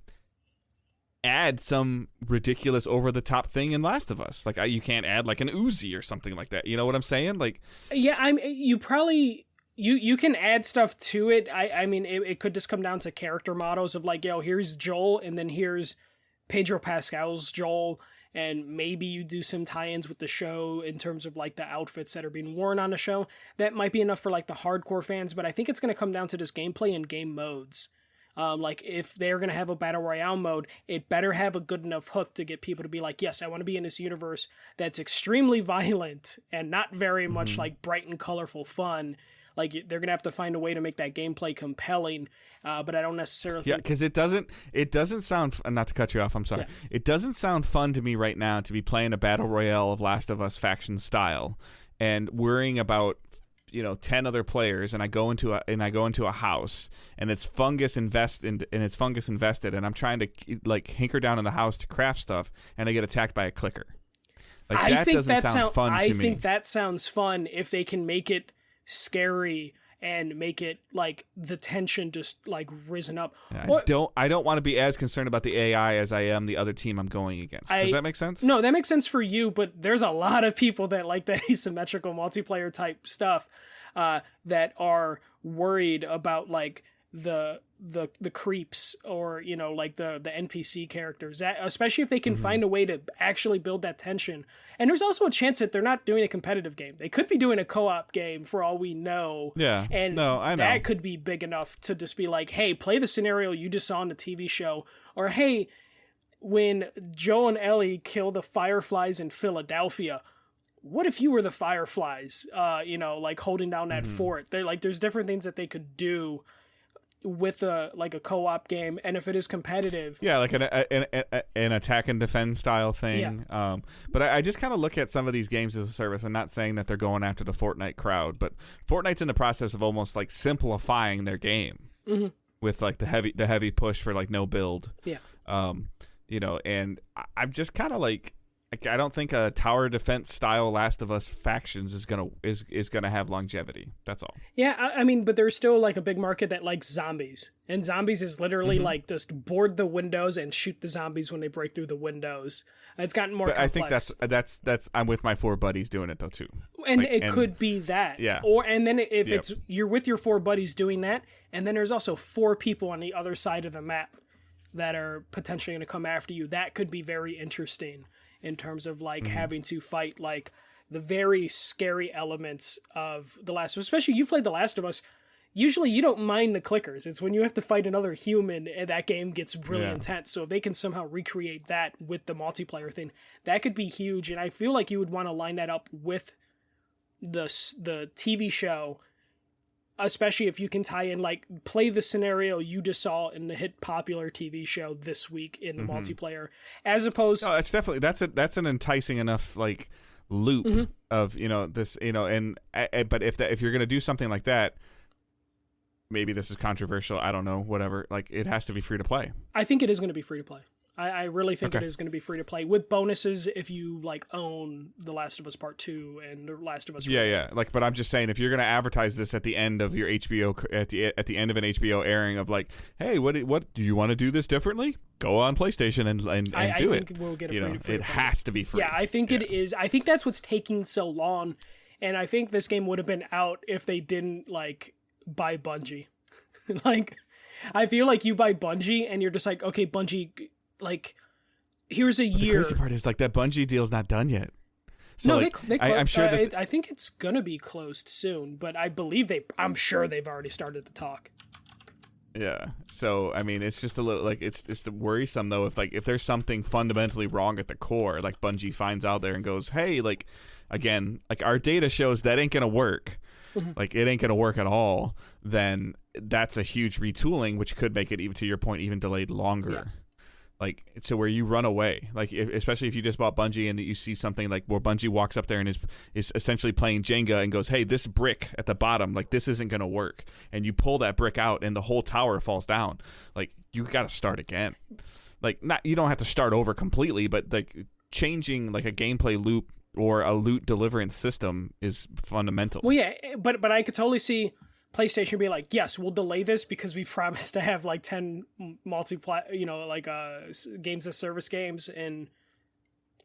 add some ridiculous over the top thing in Last of Us. Like you can't add like an Uzi or something like that. You know what I'm saying? Like yeah, you probably you can add stuff to it. I mean it could just come down to character models of like, yo, here's Joel and then here's Pedro Pascal's Joel, and maybe you do some tie-ins with the show in terms of like the outfits that are being worn on the show. That might be enough for like the hardcore fans, but I think it's going to come down to just gameplay and game modes. Like if they're going to have a battle royale mode, it better have a good enough hook to get people to be like, yes, I want to be in this universe that's extremely violent and not very much like bright and colorful fun. Like they're going to have to find a way to make that gameplay compelling. But I don't necessarily think... Yeah, because it doesn't sound... Not to cut you off, I'm sorry. Yeah. It doesn't sound fun to me right now to be playing a battle royale of Last of Us faction style and worrying about 10 other players, and I go into a house and it's fungus invested and I'm trying to like hinker down in the house to craft stuff and I get attacked by a clicker. Like that doesn't sound fun to me. I think that sounds fun if they can make it scary and make it like the tension just like risen up. Yeah, I don't want to be as concerned about the AI as I am the other team I'm going against. Does that make sense? No, that makes sense for you, but there's a lot of people that like that asymmetrical multiplayer type stuff that are worried about like the creeps or like the NPC characters, that, especially if they can find a way to actually build that tension. And there's also a chance that they're not doing a competitive game. They could be doing a co-op game for all we know. Yeah. And no, I know. That could be big enough to just be like, hey, play the scenario you just saw on the TV show, or hey, when Joel and Ellie kill the Fireflies in Philadelphia, what if you were the Fireflies, like holding down that fort? There's different things that they could do with a co-op game, and if it is competitive, like an attack and defend style thing. Yeah. But I just kind of look at some of these games as a service, and not saying that they're going after the Fortnite crowd, but Fortnite's in the process of almost like simplifying their game with like the heavy push for like no build. Yeah. And I'm just kind of like I don't think a tower defense style Last of Us factions is gonna have longevity. That's all. Yeah, I mean, but there's still like a big market that likes zombies, and zombies is literally like just board the windows and shoot the zombies when they break through the windows. It's gotten more complex. I think that's I'm with my 4 buddies doing it though too. And it could be that. Yeah. And then if it's you're with your 4 buddies doing that, and then there's also 4 people on the other side of the map that are potentially going to come after you. That could be very interesting in terms of like having to fight like the very scary elements of The Last of Us. Especially you've played The Last of Us. Usually you don't mind the clickers. It's when you have to fight another human and that game gets really intense. So if they can somehow recreate that with the multiplayer thing, that could be huge. And I feel like you would want to line that up with the TV show, especially if you can tie in, like, play the scenario you just saw in the hit popular TV show this week in the multiplayer, as opposed. No, it's definitely that's an enticing enough like loop of this and but if you're gonna do something like that, maybe this is controversial. I don't know, whatever. Like it has to be free to play. I think it is going to be free to play. I really think it is going to be free to play with bonuses if you like own The Last of Us Part 2 and The Last of Us. Yeah. Like, but I'm just saying, if you're going to advertise this at the end of your HBO at the end of an HBO airing of like, hey, what do you want to do this differently? Go on PlayStation and do it. I think we'll get a free. It has to be free. Yeah, I think it is. I think that's what's taking so long, and I think this game would have been out if they didn't like buy Bungie. Like, I feel like you buy Bungie and you're just like, okay, Bungie. Like, here's a year. The crazy part is like that Bungie deal's not done yet. So no, like, I'm sure that I think it's gonna be closed soon, but I'm sure they've already started to talk. Yeah. So I mean, it's just a little like it's worrisome though if there's something fundamentally wrong at the core, like Bungie finds out there and goes, hey, like again, like our data shows that ain't gonna work. Like it ain't gonna work at all. Then that's a huge retooling, which could make it, even to your point, even delayed longer. Yeah. Like, so where you run away, like especially if you just bought Bungie and you see something like where Bungie walks up there and is essentially playing Jenga and goes, hey, this brick at the bottom, like this isn't going to work. And you pull that brick out and the whole tower falls down. Like you got to start again. Like you don't have to start over completely, but like changing like a gameplay loop or a loot deliverance system is fundamental. Well, yeah, but I could totally see PlayStation be like, yes, we'll delay this because we promised to have like 10 games as service games in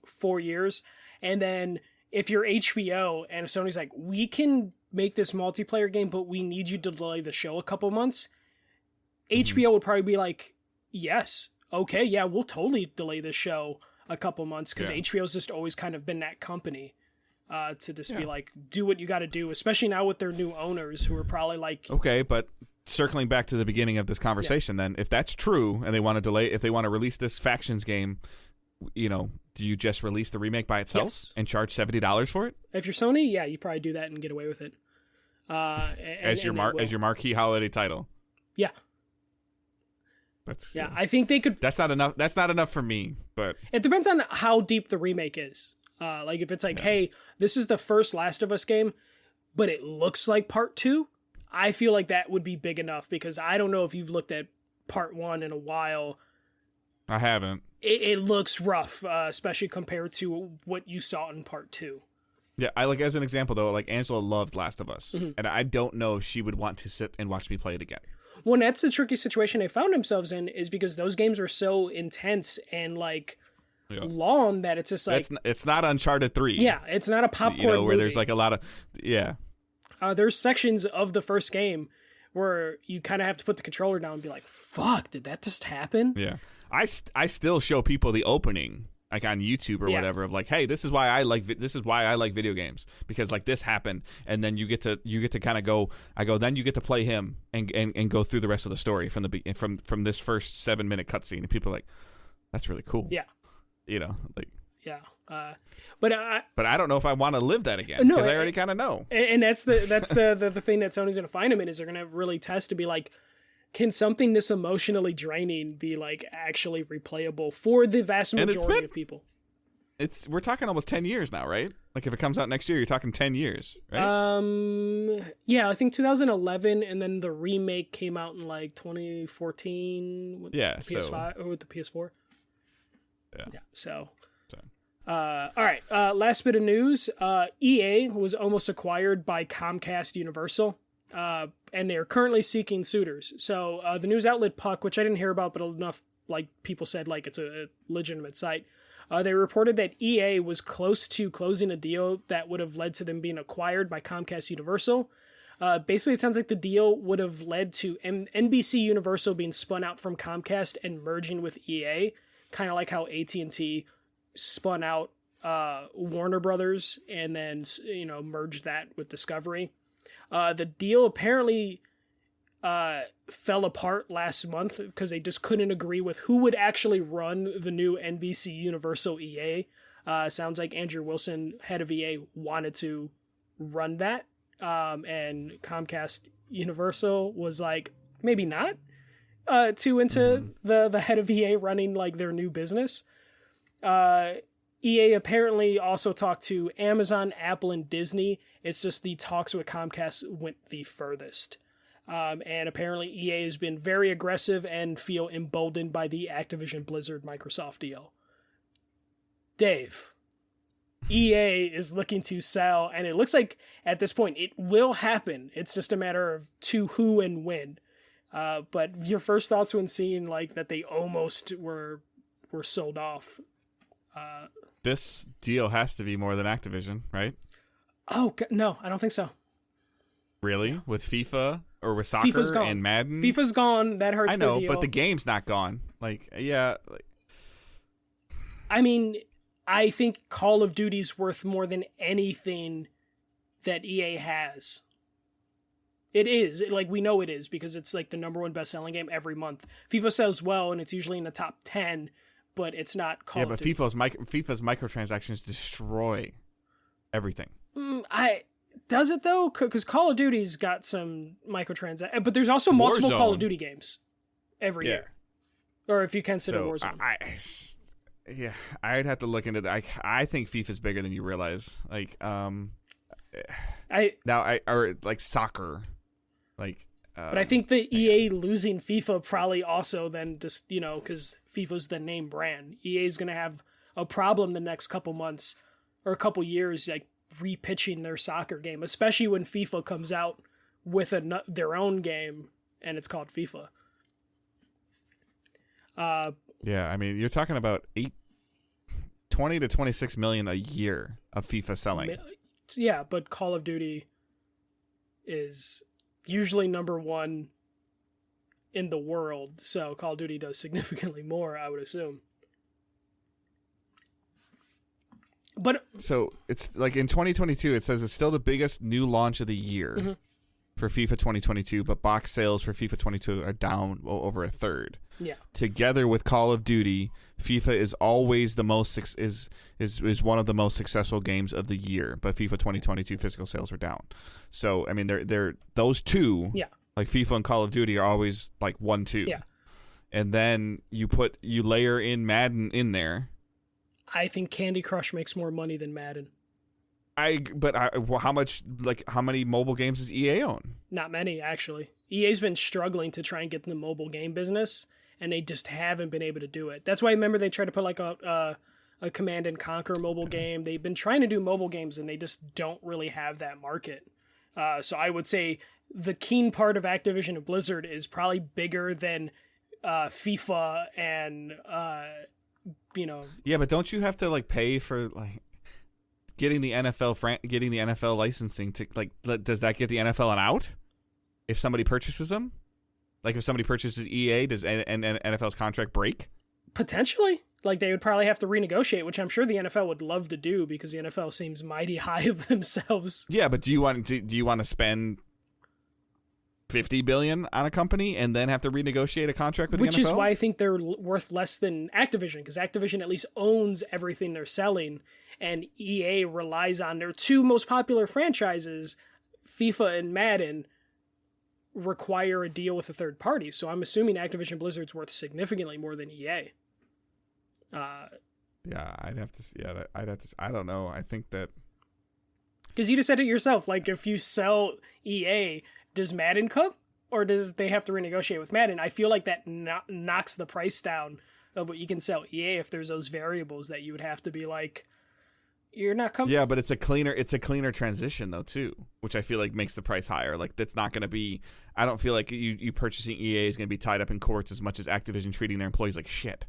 4 years. And then if you're HBO and Sony's like, we can make this multiplayer game, but we need you to delay the show a couple months, HBO would probably be like, yes, okay, yeah, we'll totally delay this show a couple months, because HBO's just always kind of been that company. To just be like, do what you got to do, especially now with their new owners who are probably like... Okay, but circling back to the beginning of this conversation, then, if that's true and they want to delay, if they want to release this Factions game, you know, do you just release the remake by itself and charge $70 for it? If you're Sony, yeah, you probably do that and get away with it. As your marquee holiday title. Yeah. I think they could... That's not enough. That's not enough for me, but... It depends on how deep the remake is. Like if it's like, hey, this is the first Last of Us game, but it looks like part 2, I feel like that would be big enough, because I don't know if you've looked at part 1 in a while. I haven't. It looks rough, especially compared to what you saw in part 2. Yeah, I like, as an example though, like Angela loved Last of Us, and I don't know if she would want to sit and watch me play it again. Well, that's the tricky situation they found themselves in, is because those games are so intense and like long that it's just like, it's not Uncharted 3. Yeah, it's not a popcorn where movie. there's like a lot of there's sections of the first game where you kind of have to put the controller down and be like, fuck, did that just happen? Yeah. I still show people the opening, like on YouTube or whatever, of like, hey, this is why I like video games, because like this happened, and then you get to kind of go. Then you get to play him and go through the rest of the story from this first 7-minute cutscene, and people are like, that's really cool. Yeah. You know, like, yeah, but I don't know if I want to live that again, because I already kind of know. And that's the thing that Sony's gonna find them in, is they're gonna really test to be like, can something this emotionally draining be like actually replayable for the vast majority of people? We're talking almost 10 years now, right? Like if it comes out next year, you're talking 10 years, right? Yeah, I think 2011, and then the remake came out in like 2014 with the PS5 or with the PS4. Yeah. So. All right. Last bit of news. EA was almost acquired by Comcast Universal, and they're currently seeking suitors. So the news outlet Puck, which I didn't hear about, but enough like people said like it's a legitimate site. They reported that EA was close to closing a deal that would have led to them being acquired by Comcast Universal. Basically, it sounds like the deal would have led to NBC Universal being spun out from Comcast and merging with EA. Kind of like how AT&T spun out Warner Brothers and then merged that with Discovery. The deal apparently fell apart last month because they just couldn't agree with who would actually run the new NBC Universal EA. Sounds like Andrew Wilson, head of EA, wanted to run that, and Comcast Universal was like, maybe not. Too into the head of EA running like their new business. EA apparently also talked to Amazon, Apple, and Disney. It's just the talks with Comcast went the furthest. And apparently EA has been very aggressive and feel emboldened by the Activision Blizzard Microsoft deal. Dave, EA is looking to sell, and it looks like at this point it will happen. It's just a matter of to who and when. But your first thoughts when seeing like that they almost were sold off? This deal has to be more than Activision, right? Oh no, I don't think so. Really? With FIFA or with soccer and Madden? FIFA's gone. That hurts. I know, their deal. but the game's not gone. Like, yeah. I mean, I think Call of Duty's worth more than anything that EA has. It is. Like, we know it is because it's like the number one best-selling game every month. FIFA sells well, and it's usually in the top 10, but it's not Call of Duty. Yeah, but FIFA's microtransactions destroy everything. Does it, though? Because Call of Duty's got some microtransactions, but there's also multiple Warzone. Call of Duty games every year. Or if you consider Warzone. I'd have to look into that. I think FIFA's bigger than you realize. Like, like soccer. Like, but I think the EA losing FIFA probably also then just, because FIFA's the name brand. EA is going to have a problem the next couple months or a couple years, like repitching their soccer game, especially when FIFA comes out with their own game and it's called FIFA. Yeah, I mean, you're talking about 20 to 26 million a year of FIFA selling. Yeah, but Call of Duty is usually number one in the world, so Call of Duty does significantly more, I would assume. But so it's like in 2022, it says it's still the biggest new launch of the year for FIFA 2022, but box sales for FIFA 22 are down over a third. Yeah. Together with Call of Duty, FIFA is always the most is one of the most successful games of the year, but FIFA 2022 physical sales are down. So I mean, they're those two, like FIFA and Call of Duty, are always like 1-2. Yeah. And then you layer in Madden in there. I think Candy Crush makes more money than Madden. How many mobile games does EA own? Not many, actually. EA's been struggling to try and get in the mobile game business, and they just haven't been able to do it. That's why I remember they tried to put like a Command and Conquer mobile game. They've been trying to do mobile games, and they just don't really have that market. So I would say the keen part of Activision and Blizzard is probably bigger than FIFA and Yeah, but don't you have to like pay for like getting the NFL licensing to like? Does that get the NFL an out if somebody purchases them? Like if somebody purchases EA, does NFL's contract break? Potentially. Like they would probably have to renegotiate, which I'm sure the NFL would love to do because the NFL seems mighty high of themselves. Yeah, but do you want to spend $50 billion on a company and then have to renegotiate a contract with the NFL? Which is why I think they're worth less than Activision, because Activision at least owns everything they're selling, and EA relies on their two most popular franchises, FIFA and Madden, require a deal with a third party. So I'm assuming Activision Blizzard's worth significantly more than EA. I'd have to. I don't know. I think that because you just said it yourself. Like if you sell EA, does Madden come, or does they have to renegotiate with Madden? I feel like that knocks the price down of what you can sell EA if there's those variables that you would have to be like, you're not coming. Yeah, but it's a cleaner transition though too, which I feel like makes the price higher. Like that's not going to be. I don't feel like you purchasing EA is going to be tied up in courts as much as Activision treating their employees like shit.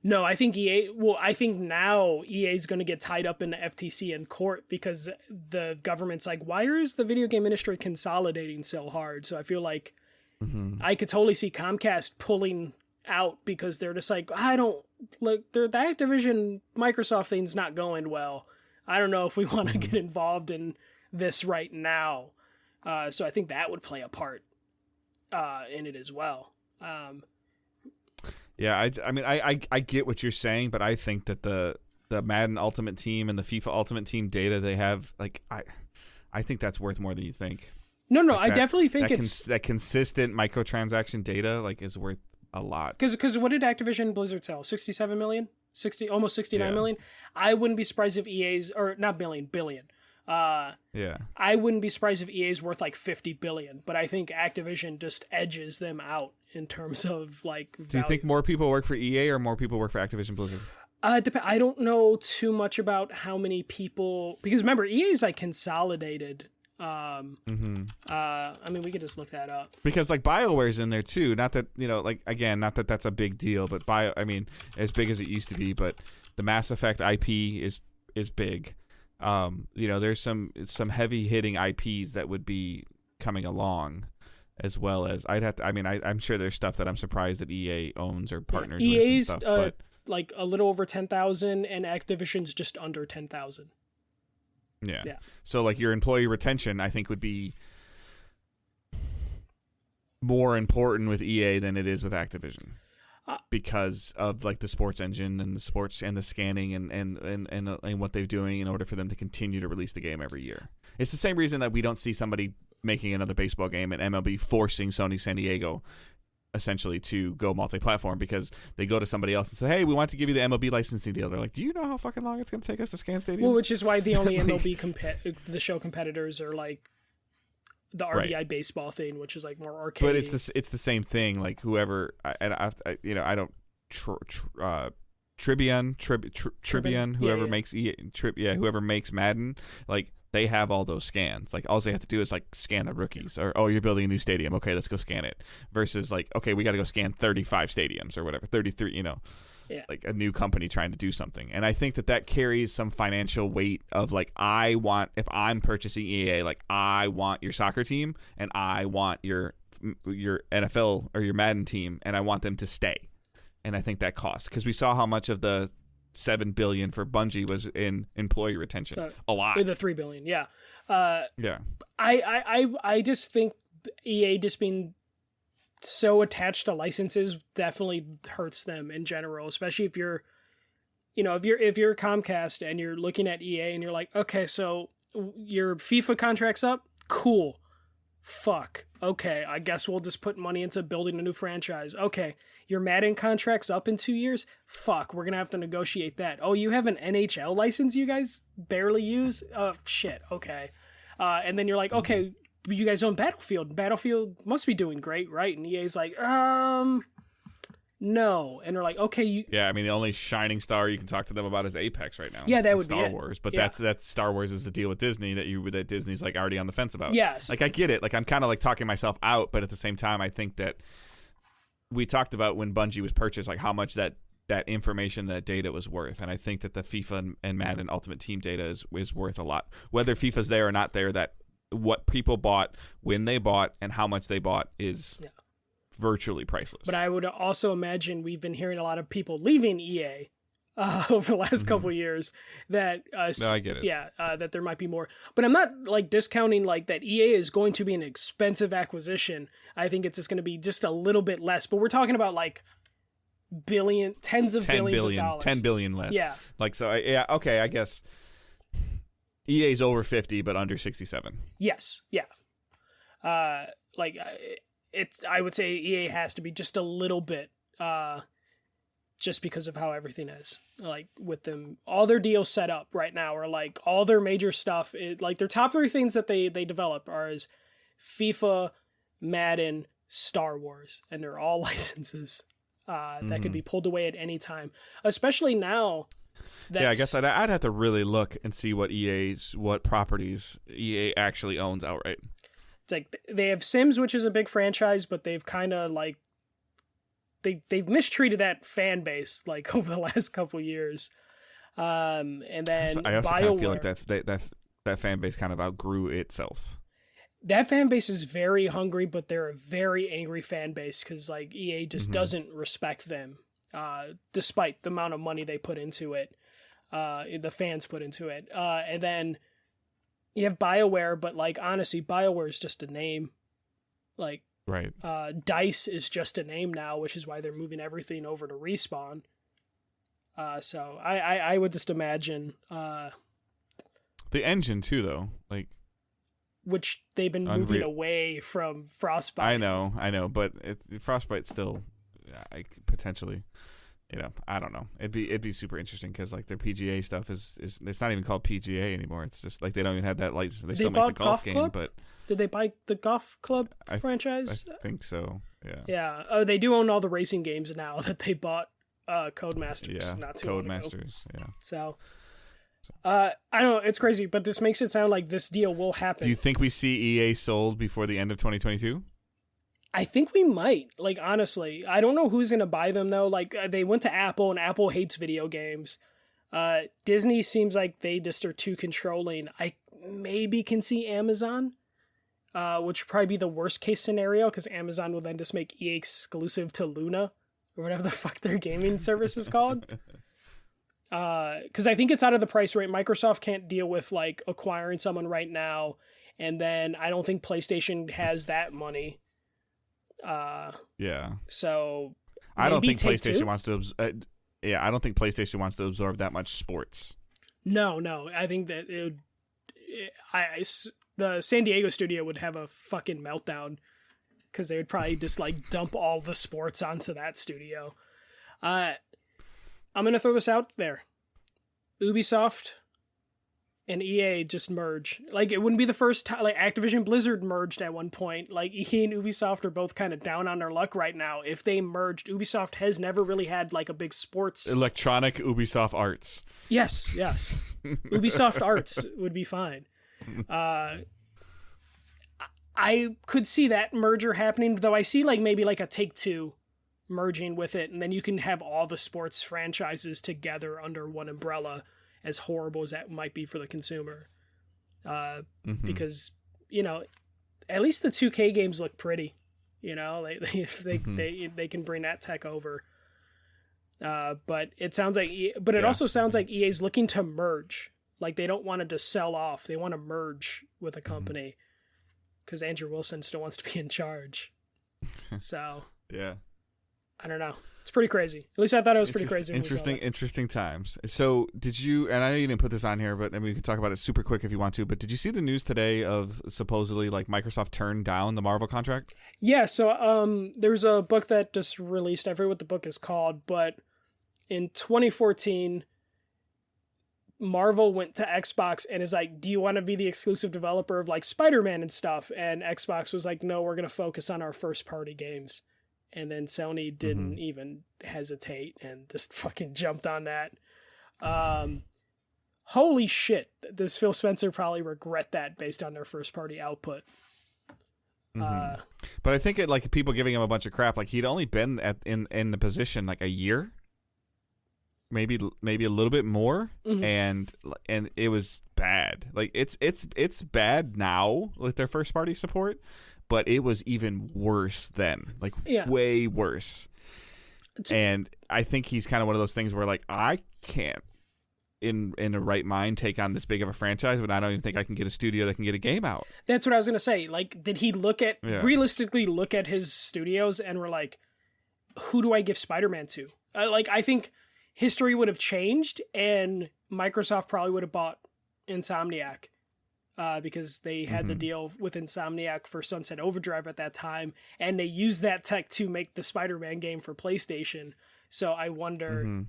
No, I think EA. Well, I think now EA is going to get tied up in the FTC and court because the government's like, why is the video game industry consolidating so hard? So I feel like I could totally see Comcast pulling out because they're just like, the Activision Microsoft thing's not going well. I don't know if we want to get involved in this right now. So I think that would play a part in it as well. Yeah, I mean, I get what you're saying, but I think that the Madden Ultimate Team and the FIFA Ultimate Team data they have, like, I think that's worth more than you think. No, like I definitely think that consistent microtransaction data, like, is worth a lot. Because what did Activision Blizzard sell? 67 million? Almost 69 million? I wouldn't be surprised if EA's, or not billion. I wouldn't be surprised if EA's worth like 50 billion, but I think Activision just edges them out in terms of like value. Do you think more people work for EA or more people work for Activision Blizzard? I don't know too much about how many people, because remember EA's like consolidated. I mean, we could just look that up because like BioWare's in there too. Not that not that that's a big deal, but I mean, as big as it used to be. But the Mass Effect IP is big. There's some heavy hitting IPs that would be coming along, as well as I'm sure there's stuff that I'm surprised that EA owns or partners with. EA's and stuff, like a little over 10,000, and Activision's just under 10,000. Yeah. So like your employee retention, I think would be more important with EA than it is with Activision. Because of like the sports engine and the sports and the scanning and what they're doing in order for them to continue to release the game every year. It's the same reason that we don't see somebody making another baseball game and MLB forcing Sony San Diego essentially to go multi-platform, because they go to somebody else and say, hey, we want to give you the MLB licensing deal. They're like, do you know how fucking long it's going to take us to scan stadiums? Well, which is why the only MLB the show competitors are like the RBI baseball thing, which is like more arcade. But it's the same thing. Like whoever Tribian, whoever makes whoever makes Madden, like they have all those scans. Like all they have to do is like scan the rookies, or you're building a new stadium. Okay, let's go scan it. Versus like, okay, we got to go scan 35 stadiums or whatever, 33. Like a new company trying to do something. And I think that carries some financial weight of like, if I'm purchasing EA, like I want your soccer team and I want your NFL or your Madden team, and I want them to stay. And I think that costs, because we saw how much of the $7 billion for Bungie was in employee retention. A lot. The $3 billion. Yeah. Yeah. I just think EA just being so attached to licenses definitely hurts them in general, especially if you're Comcast and you're looking at EA and you're like, okay, so your FIFA contract's up, cool, fuck, okay, I guess we'll just put money into building a new franchise. Okay, your Madden contract's up in 2 years, fuck, we're gonna have to negotiate that. Oh, you have an NHL license you guys barely use? Oh shit, okay. And then you're like, okay, you guys own Battlefield. Battlefield must be doing great, right? And EA's like, no. And they're like, okay, yeah, I mean, the only shining star you can talk to them about is Apex right now. Yeah, that would Star be Wars, but yeah. that's Star Wars is the deal with Disney that Disney's like already on the fence about. Yes, like I get it. Like I'm kind of like talking myself out, but at the same time, I think that we talked about when Bungie was purchased, like how much that information, that data was worth, and I think that the FIFA and Madden Ultimate Team data is worth a lot. Whether FIFA's there or not there, that what people bought, when they bought, and how much they bought is virtually priceless. But I would also imagine we've been hearing a lot of people leaving EA over the last couple of years that no, I get it. Yeah, that there might be more. But I'm not like discounting like that EA is going to be an expensive acquisition. I think it's just going to be just a little bit less. But we're talking about like tens of billions of dollars. 10 billion less. Yeah. Like so. Yeah. Okay. I guess. EA's over 50, but under 67. Yes, yeah. I would say EA has to be just a little bit, just because of how everything is. Like with them, all their deals set up right now are like all their major stuff. Like their top 3 things that they develop are is FIFA, Madden, Star Wars, and they're all licenses that could be pulled away at any time. Especially now. Yeah, I guess I'd have to really look and see what properties EA actually owns outright. It's like they have Sims, which is a big franchise, but they've kind of like they've mistreated that fan base like over the last couple years. And then I also kind of feel like BioWare, that fan base kind of outgrew itself. That fan base is very hungry, but they're a very angry fan base because like EA just doesn't respect them. Despite the amount of money they put into it, the fans put into it. And then you have BioWare, but like honestly, BioWare is just a name. Like, right. DICE is just a name now, which is why they're moving everything over to Respawn. So I would just imagine the engine too, though, like which they've been moving away from Frostbite. I know, but Frostbite still, potentially. I don't know. It'd be super interesting because like their PGA stuff is it's not even called PGA anymore. It's just like they don't even have that license. They still make the golf game, Club? but did they buy the golf club franchise? I think so. Yeah. Yeah. Oh, they do own all the racing games now that they bought Codemasters not too long ago. Codemasters. Yeah. So. I don't know. It's crazy, but this makes it sound like this deal will happen. Do you think we see EA sold before the end of 2022? I think we might. Like, honestly, I don't know who's going to buy them, though. Like, they went to Apple, and Apple hates video games. Disney seems like they just are too controlling. I maybe can see Amazon, which would probably be the worst case scenario, because Amazon will then just make EA exclusive to Luna, or whatever the fuck their gaming service is called. Because I think it's out of the price rate. Microsoft can't deal with, like, acquiring someone right now, and then I don't think PlayStation has that money. Yeah. So I don't think Take-Two? PlayStation wants to. I don't think PlayStation wants to absorb that much sports. No. I think that the San Diego studio would have a fucking meltdown because they would probably just like dump all the sports onto that studio. I'm gonna throw this out there. Ubisoft and EA just merge. Like, it wouldn't be the first time. Like, Activision Blizzard merged at one point. Like, EA and Ubisoft are both kind of down on their luck right now. If they merged, Ubisoft has never really had like a big sports Electronic Ubisoft Arts. Yes. Ubisoft Arts would be fine. I could see that merger happening, though I see like maybe like a Take-Two merging with it, and then you can have all the sports franchises together under one umbrella, as horrible as that might be for the consumer. Because, you know, at least the 2K games look pretty. You know, they can bring that tech over. But it sounds like, it also sounds like EA's looking to merge. Like, they don't want to just sell off. They want to merge with a company because Andrew Wilson still wants to be in charge. So, yeah, I don't know. It's pretty crazy. At least I thought it was pretty crazy. Interesting times. So did you, and I know you didn't put this on here, but I mean, we can talk about it super quick if you want to, but did you see the news today of supposedly like Microsoft turned down the Marvel contract? Yeah. So, there's a book that just released. I forget what the book is called, but in 2014, Marvel went to Xbox and is like, do you want to be the exclusive developer of like Spider-Man and stuff? And Xbox was like, no, we're going to focus on our first party games. And then Sony didn't even hesitate and just fucking jumped on that. Holy shit. Does Phil Spencer probably regret that based on their first party output? But I think it, like, people giving him a bunch of crap, like he'd only been in the position like a year, maybe a little bit more, and it was bad. Like it's bad now with their first party support. But it was even worse then, like way worse. And I think he's kind of one of those things where like, I can't in a right mind take on this big of a franchise, but I don't even think I can get a studio that can get a game out. That's what I was going to say. Like, did he realistically look at his studios and were like, who do I give Spider-Man to? I think history would have changed and Microsoft probably would have bought Insomniac. Because they had the deal with Insomniac for Sunset Overdrive at that time, and they used that tech to make the Spider-Man game for PlayStation. So I wonder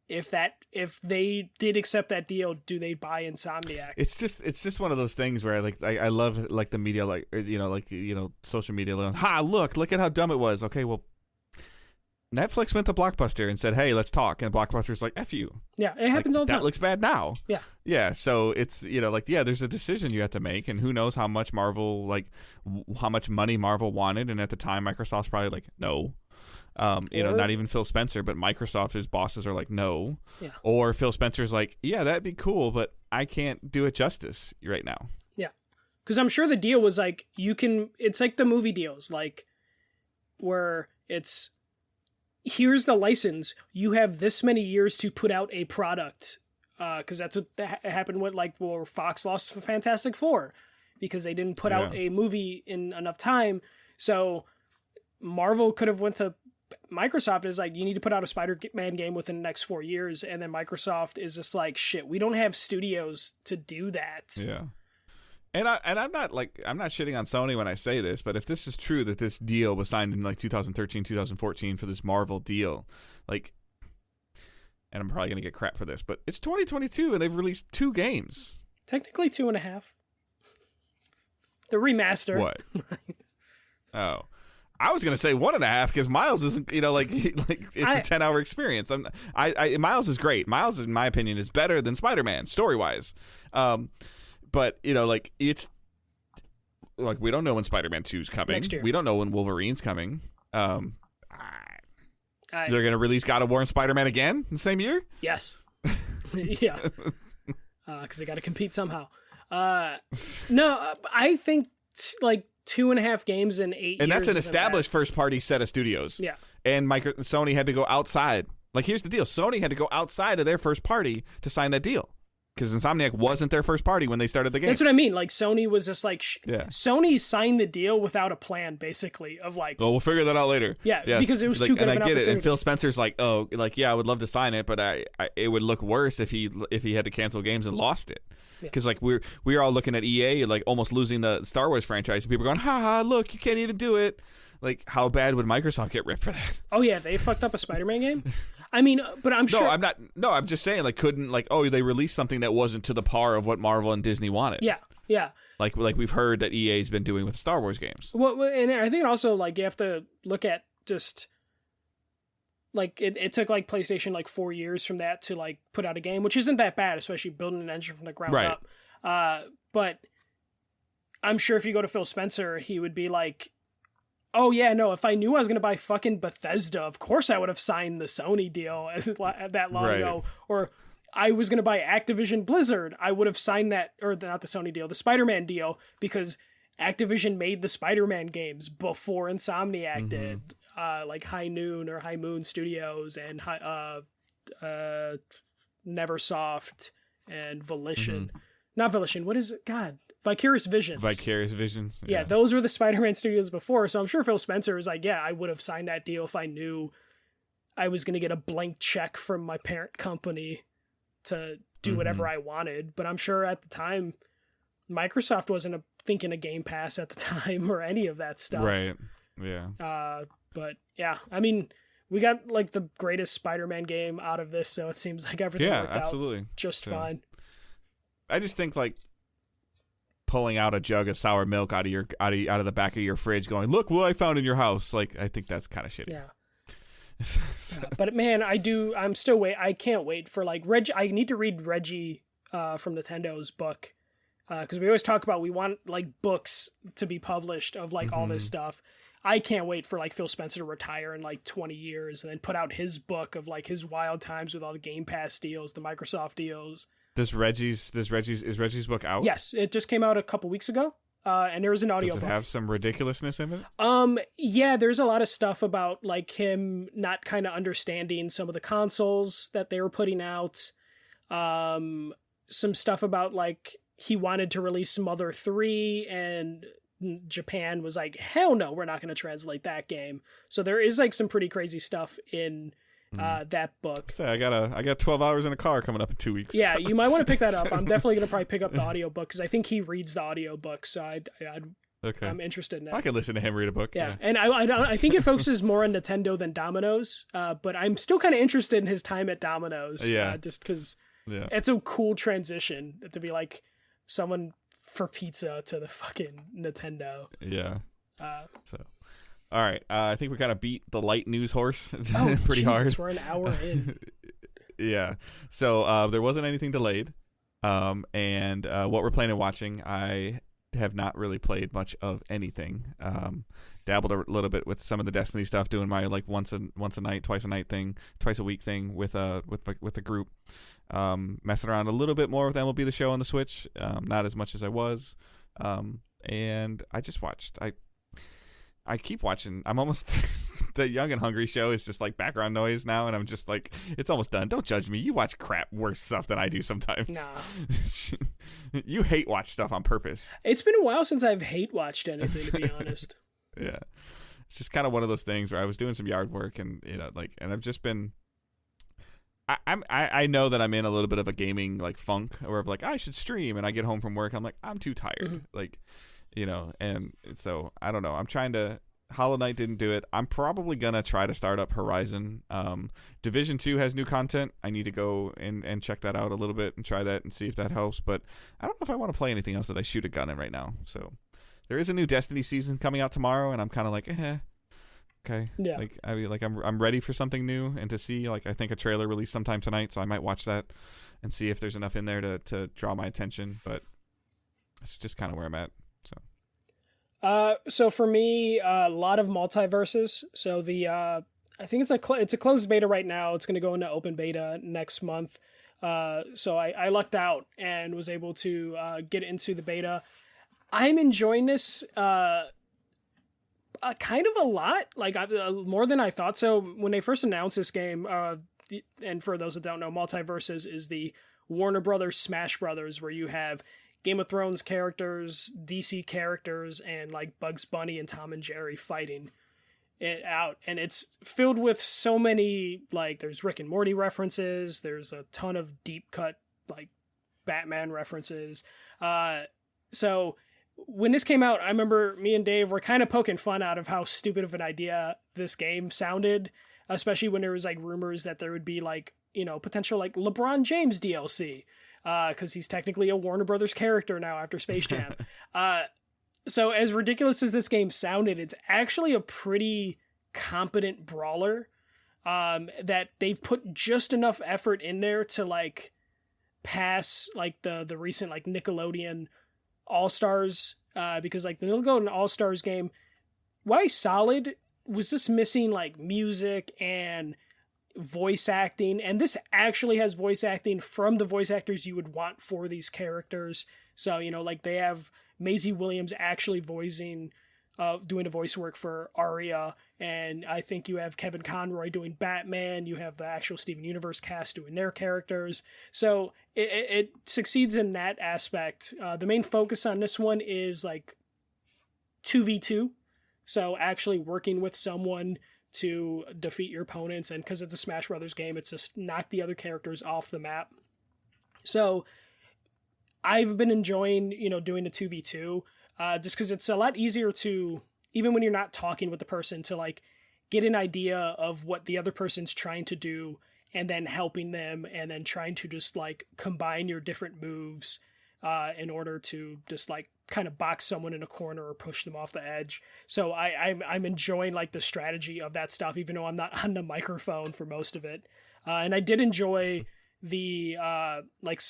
if they did accept that deal, do they buy Insomniac? It's just one of those things where I love like the media, like social media. Look at how dumb it was. Okay, well, Netflix went to Blockbuster and said, hey, let's talk. And Blockbuster's like, F you. Yeah, it happens all the time. That looks bad now. Yeah. Yeah, so it's, there's a decision you have to make, and who knows how much Marvel, how much money Marvel wanted, and at the time, Microsoft's probably like, no. Not even Phil Spencer, but Microsoft, his bosses are like, no. Yeah. Or Phil Spencer's like, yeah, that'd be cool, but I can't do it justice right now. Yeah. Because I'm sure the deal was like, it's like the movie deals, like, where it's, here's the license. You have this many years to put out a product. Because that's what happened with Fox lost Fantastic Four because they didn't put out a movie in enough time. So Marvel could have went to Microsoft is like, you need to put out a Spider-Man game within the next 4 years. And then Microsoft is just like, shit, we don't have studios to do that. Yeah. And I'm not shitting on Sony when I say this, but if this is true that this deal was signed in 2013, 2014 for this Marvel deal, and I'm probably going to get crap for this, but it's 2022 and they've released 2 games. Technically 2.5. The remaster. What? Oh. I was going to say 1.5 because Miles isn't, it's a 10-hour experience. Miles is great. Miles, in my opinion, is better than Spider-Man, story-wise. But, it's we don't know when Spider-Man 2 is coming. Next year. We don't know when Wolverine's coming. They're going to release God of War and Spider-Man again in the same year? Yes. Yeah. Because they got to compete somehow. No, I think 2.5 games in 8 years. And that's an established first-party set of studios. Yeah. And Sony had to go outside. Here's the deal. Sony had to go outside of their first party to sign that deal. because Insomniac wasn't their first party when they started the game. That's what I mean. Like, Sony was just like, Yeah. Sony signed the deal without a plan, basically, of like, Well, we'll figure that out later. yeah, Yes. because it was Like, too good of and an I get it. opportunity. And Phil Spencer's like, oh, like, yeah, I would love to sign it, but it would look worse if he had to cancel games and lost it. Because like we're all looking at EA like almost losing the Star Wars franchise, and people going, ha, look, you can't even do it. Like, how bad would Microsoft get ripped for that? Oh yeah, they fucked up a Spider-Man game. I mean, but I'm sure. No, I'm not. No, I'm just saying, like, couldn't like, oh, they released something that wasn't to the par of what Marvel and Disney wanted. Yeah. Like we've heard that EA's been doing with Star Wars games. Well, and I think also like you have to look at just like it took like PlayStation like 4 years from that to like put out a game, which isn't that bad, especially building an engine from the ground up. But I'm sure if you go to Phil Spencer, he would be like, oh yeah, no, if I knew I was going to buy fucking Bethesda, of course I would have signed the Sony deal that long ago. Or I was going to buy Activision Blizzard, I would have signed that, or not the Sony deal, the Spider-Man deal, because Activision made the Spider-Man games before Insomniac did. Like High Noon or High Moon Studios and Neversoft and Volition. Not Volition, what is it? God, Vicarious Visions. Vicarious Visions. Yeah, those were the Spider-Man studios before, so I'm sure Phil Spencer was like, yeah, I would have signed that deal if I knew I was going to get a blank check from my parent company to do whatever I wanted. But I'm sure at the time, Microsoft wasn't thinking of Game Pass at the time or any of that stuff. Right, yeah. But yeah, I mean, we got like the greatest Spider-Man game out of this, so it seems like everything worked out just fine. I just think like pulling out a jug of sour milk out of the back of your fridge, going, "Look what I found in your house." Like, I think that's kind of shitty. Yeah. But man, I can't wait for like I need to read Reggie from Nintendo's book, because we always talk about we want like books to be published of like all this stuff. I can't wait for like Phil Spencer to retire in like 20 years and then put out his book of like his wild times with all the Game Pass deals, the Microsoft deals. Is Reggie's book out? Yes, it just came out a couple weeks ago. And there was an audiobook. Does it have some ridiculousness in it? Yeah, there's a lot of stuff about like him not kind of understanding some of the consoles that they were putting out. Some stuff about like he wanted to release Mother 3 and Japan was like, hell no, we're not going to translate that game. So there is like some pretty crazy stuff in that book. So I got 12 hours in a car coming up in 2 weeks. Yeah, you might want to pick that up. I'm definitely going to probably pick up the audiobook because I think he reads the audiobook. So I'm interested in that. I can listen to him read a book. Yeah. And I think it focuses more on Nintendo than Domino's, but I'm still kind of interested in his time at Domino's. Yeah. Just because it's a cool transition to be like someone for pizza to the fucking Nintendo. Yeah. All right. I think we kind of beat the light news horse pretty hard. We're an hour in. Yeah. So there wasn't anything delayed. And what we're playing and watching, I have not really played much of anything. Dabbled a little bit with some of the Destiny stuff, doing my like once a night, twice a week thing with a group. Messing around a little bit more with MLB The Show on the Switch, not as much as I was. And I just watched. I keep watching. I'm almost the Young and Hungry show is just like background noise now, and I'm just like, it's almost done. Don't judge me. You watch worse stuff than I do sometimes. Nah. You hate watch stuff on purpose. It's been a while since I've hate watched anything, to be honest. Yeah, it's just kind of one of those things where I was doing some yard work, and and I've just been. I know that I'm in a little bit of a gaming like funk, where I'm like, I should stream, and I get home from work, I'm like, I'm too tired, and so I don't know. I'm trying to. Hollow Knight didn't do it. I'm probably gonna try to start up Horizon. Division 2 has new content. I need to go and check that out a little bit and try that and see if that helps. But I don't know if I want to play anything else that I shoot a gun in right now. So there is a new Destiny season coming out tomorrow, and I'm kind of like, okay. Yeah. I'm ready for something new and to see. Like, I think a trailer released sometime tonight, so I might watch that and see if there's enough in there to draw my attention. But that's just kind of where I'm at. So for me, a lot of Multiversus. So I think it's a closed beta right now. It's going to go into open beta next month. So I lucked out and was able to get into the beta. I'm enjoying this kind of a lot, like more than I thought. So when they first announced this game, and for those that don't know, Multiversus is the Warner Brothers Smash Brothers, where you have Game of Thrones characters, DC characters, and like Bugs Bunny and Tom and Jerry fighting it out. And it's filled with so many, like, there's Rick and Morty references, there's a ton of deep cut, like, Batman references. So when this came out, I remember me and Dave were kind of poking fun out of how stupid of an idea this game sounded, especially when there was like rumors that there would be like, you know, potential like LeBron James DLC, because he's technically a Warner Brothers character now after Space Jam. So as ridiculous as this game sounded, it's actually a pretty competent brawler, that they've put just enough effort in there to like pass like the recent like Nickelodeon All-Stars, because like the Nickelodeon All-Stars game, why solid, was this missing like music and voice acting, and this actually has voice acting from the voice actors you would want for these characters. So, you know, like they have Maisie Williams actually voicing, doing the voice work for Arya, and I think you have Kevin Conroy doing Batman, you have the actual Steven Universe cast doing their characters, so it succeeds in that aspect. The main focus on this one is like 2v2, so actually working with someone to defeat your opponents, and because it's a Smash Brothers game, it's just knock the other characters off the map. So I've been enjoying, you know, doing the 2v2, just because it's a lot easier to, even when you're not talking with the person, to like get an idea of what the other person's trying to do, and then helping them, and then trying to just like combine your different moves in order to just like kind of box someone in a corner or push them off the edge. So I'm enjoying like the strategy of that stuff, even though I'm not on the microphone for most of it. And I did enjoy the like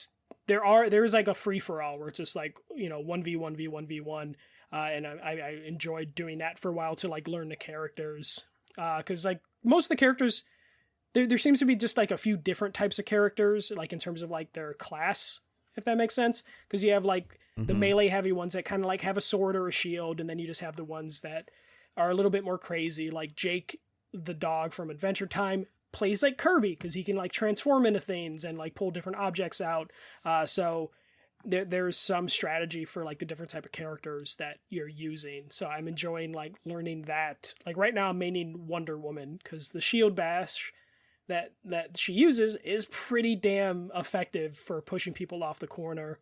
there's like a free-for-all where it's just like, you know, 1v1v1v1, and I enjoyed doing that for a while to like learn the characters, because like most of the characters, there seems to be just like a few different types of characters, like in terms of like their class, if that makes sense, because you have like the melee heavy ones that kind of like have a sword or a shield, and then you just have the ones that are a little bit more crazy, like Jake the dog from Adventure Time plays like Kirby because he can like transform into things and like pull different objects out. So there's some strategy for like the different type of characters that you're using. So I'm enjoying like learning that. Like right now I'm maining Wonder Woman because the shield bash that she uses is pretty damn effective for pushing people off the corner.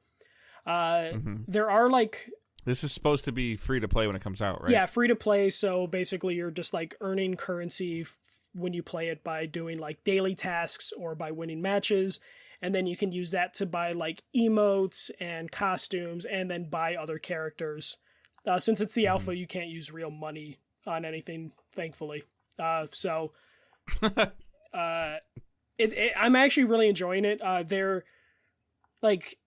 There are like, this is supposed to be free to play when it comes out, right? Yeah, free to play. So basically you're just like earning currency when you play it by doing like daily tasks or by winning matches, and then you can use that to buy like emotes and costumes, and then buy other characters. Since it's the alpha, you can't use real money on anything, thankfully. So I'm actually really enjoying it. They're like,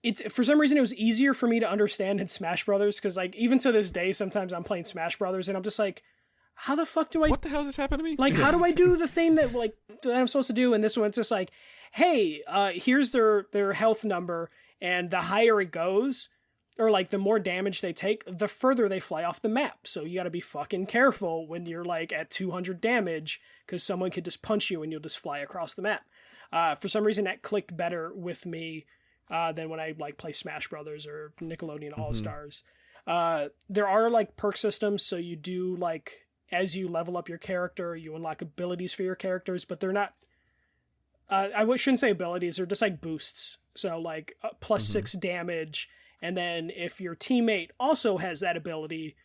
it's, for some reason it was easier for me to understand in Smash Brothers, because like even to this day sometimes I'm playing Smash Brothers and I'm just like, how the fuck do I... What the hell just happened to me? Like, how do I do the thing that like that I'm supposed to do? And this one, it's just like, hey, here's their health number, and the higher it goes, or like the more damage they take, the further they fly off the map. So you got to be fucking careful when you're like at 200 damage, because someone could just punch you and you'll just fly across the map. For some reason, that clicked better with me than when I like play Smash Brothers or Nickelodeon All-Stars. There are like perk systems, so you do like, as you level up your character, you unlock abilities for your characters, but they're not, I shouldn't say abilities, they're just like boosts. So like plus 6 damage, and then if your teammate also has that ability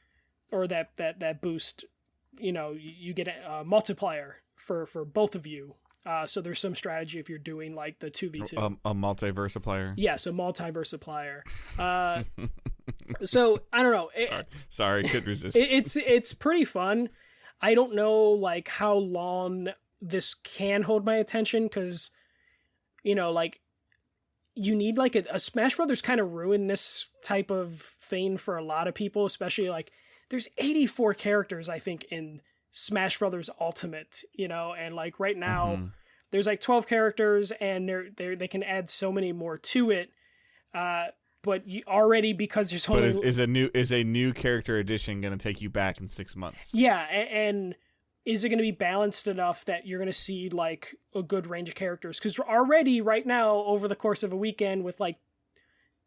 or that boost, you know, you get a multiplier for both of you. So there's some strategy if you're doing like the 2v2. A multiversiplier. Yes, a multiversiplier. So I don't know. Sorry, could resist. It's pretty fun. I don't know like how long this can hold my attention, because, you know, like you need like a Smash Brothers kind of ruined this type of thing for a lot of people, especially like there's 84 characters I think in Smash Brothers Ultimate, you know, and like right now there's like 12 characters, and they can add so many more to it. But you already, because there's only... But is a new character addition going to take you back in 6 months? Yeah, and is it going to be balanced enough that you're going to see like a good range of characters? Because already right now, over the course of a weekend with like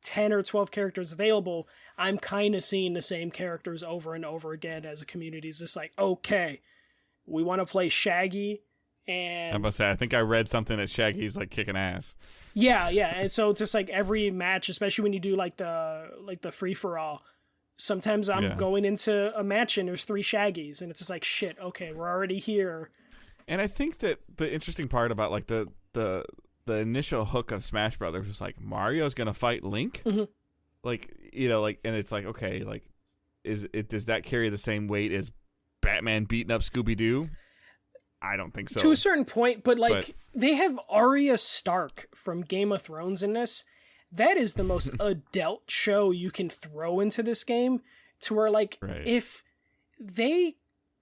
10 or 12 characters available, I'm kind of seeing the same characters over and over again as a community. It's just like, okay, we want to play Shaggy. And I'm about to say, I think I read something that Shaggy's like kicking ass. Yeah. And so it's just like every match, especially when you do like the free for all, sometimes I'm going into a match and there's 3 Shaggies and it's just like, shit, okay, we're already here. And I think that the interesting part about like the initial hook of Smash Brothers was like Mario's gonna fight Link, like, you know, like, and it's like, okay, like, does that carry the same weight as Batman beating up Scooby-Doo? I don't think so. To a certain point, but they have Arya Stark from Game of Thrones in this. That is the most adult show you can throw into this game, to where like if they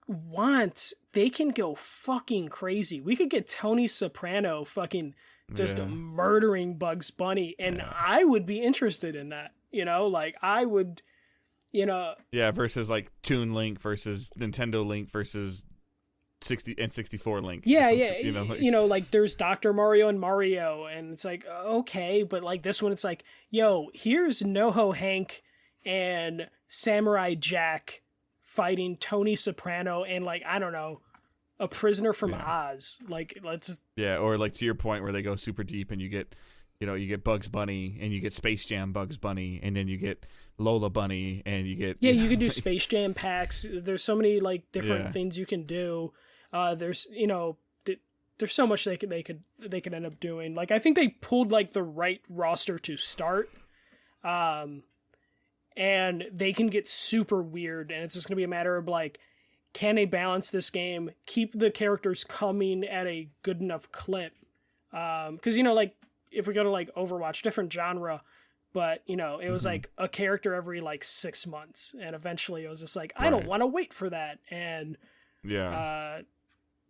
want, they can go fucking crazy. We could get Tony Soprano fucking just murdering Bugs Bunny, and I would be interested in that. You know, like I would, you know. Yeah, versus like Toon Link versus Nintendo Link versus 60 and 64 Link. Yeah. You know, like there's Dr. Mario and Mario, and it's like, okay, but like this one, it's like, yo, here's NoHo Hank and Samurai Jack fighting Tony Soprano and like, I don't know, a prisoner from Oz. Like, let's. Yeah, or like to your point where they go super deep and you get, you know, you get Bugs Bunny and you get Space Jam Bugs Bunny and then you get Lola Bunny and you get. Yeah, you can do Space Jam packs. There's so many like different things you can do. There's, you know, there's so much they could end up doing. Like, I think they pulled like the right roster to start, and they can get super weird. And it's just gonna be a matter of like, can they balance this game, keep the characters coming at a good enough clip? Because you know, like if we go to like Overwatch, different genre, but you know, it was like a character every like 6 months, and eventually it was just like, I don't want to wait for that, and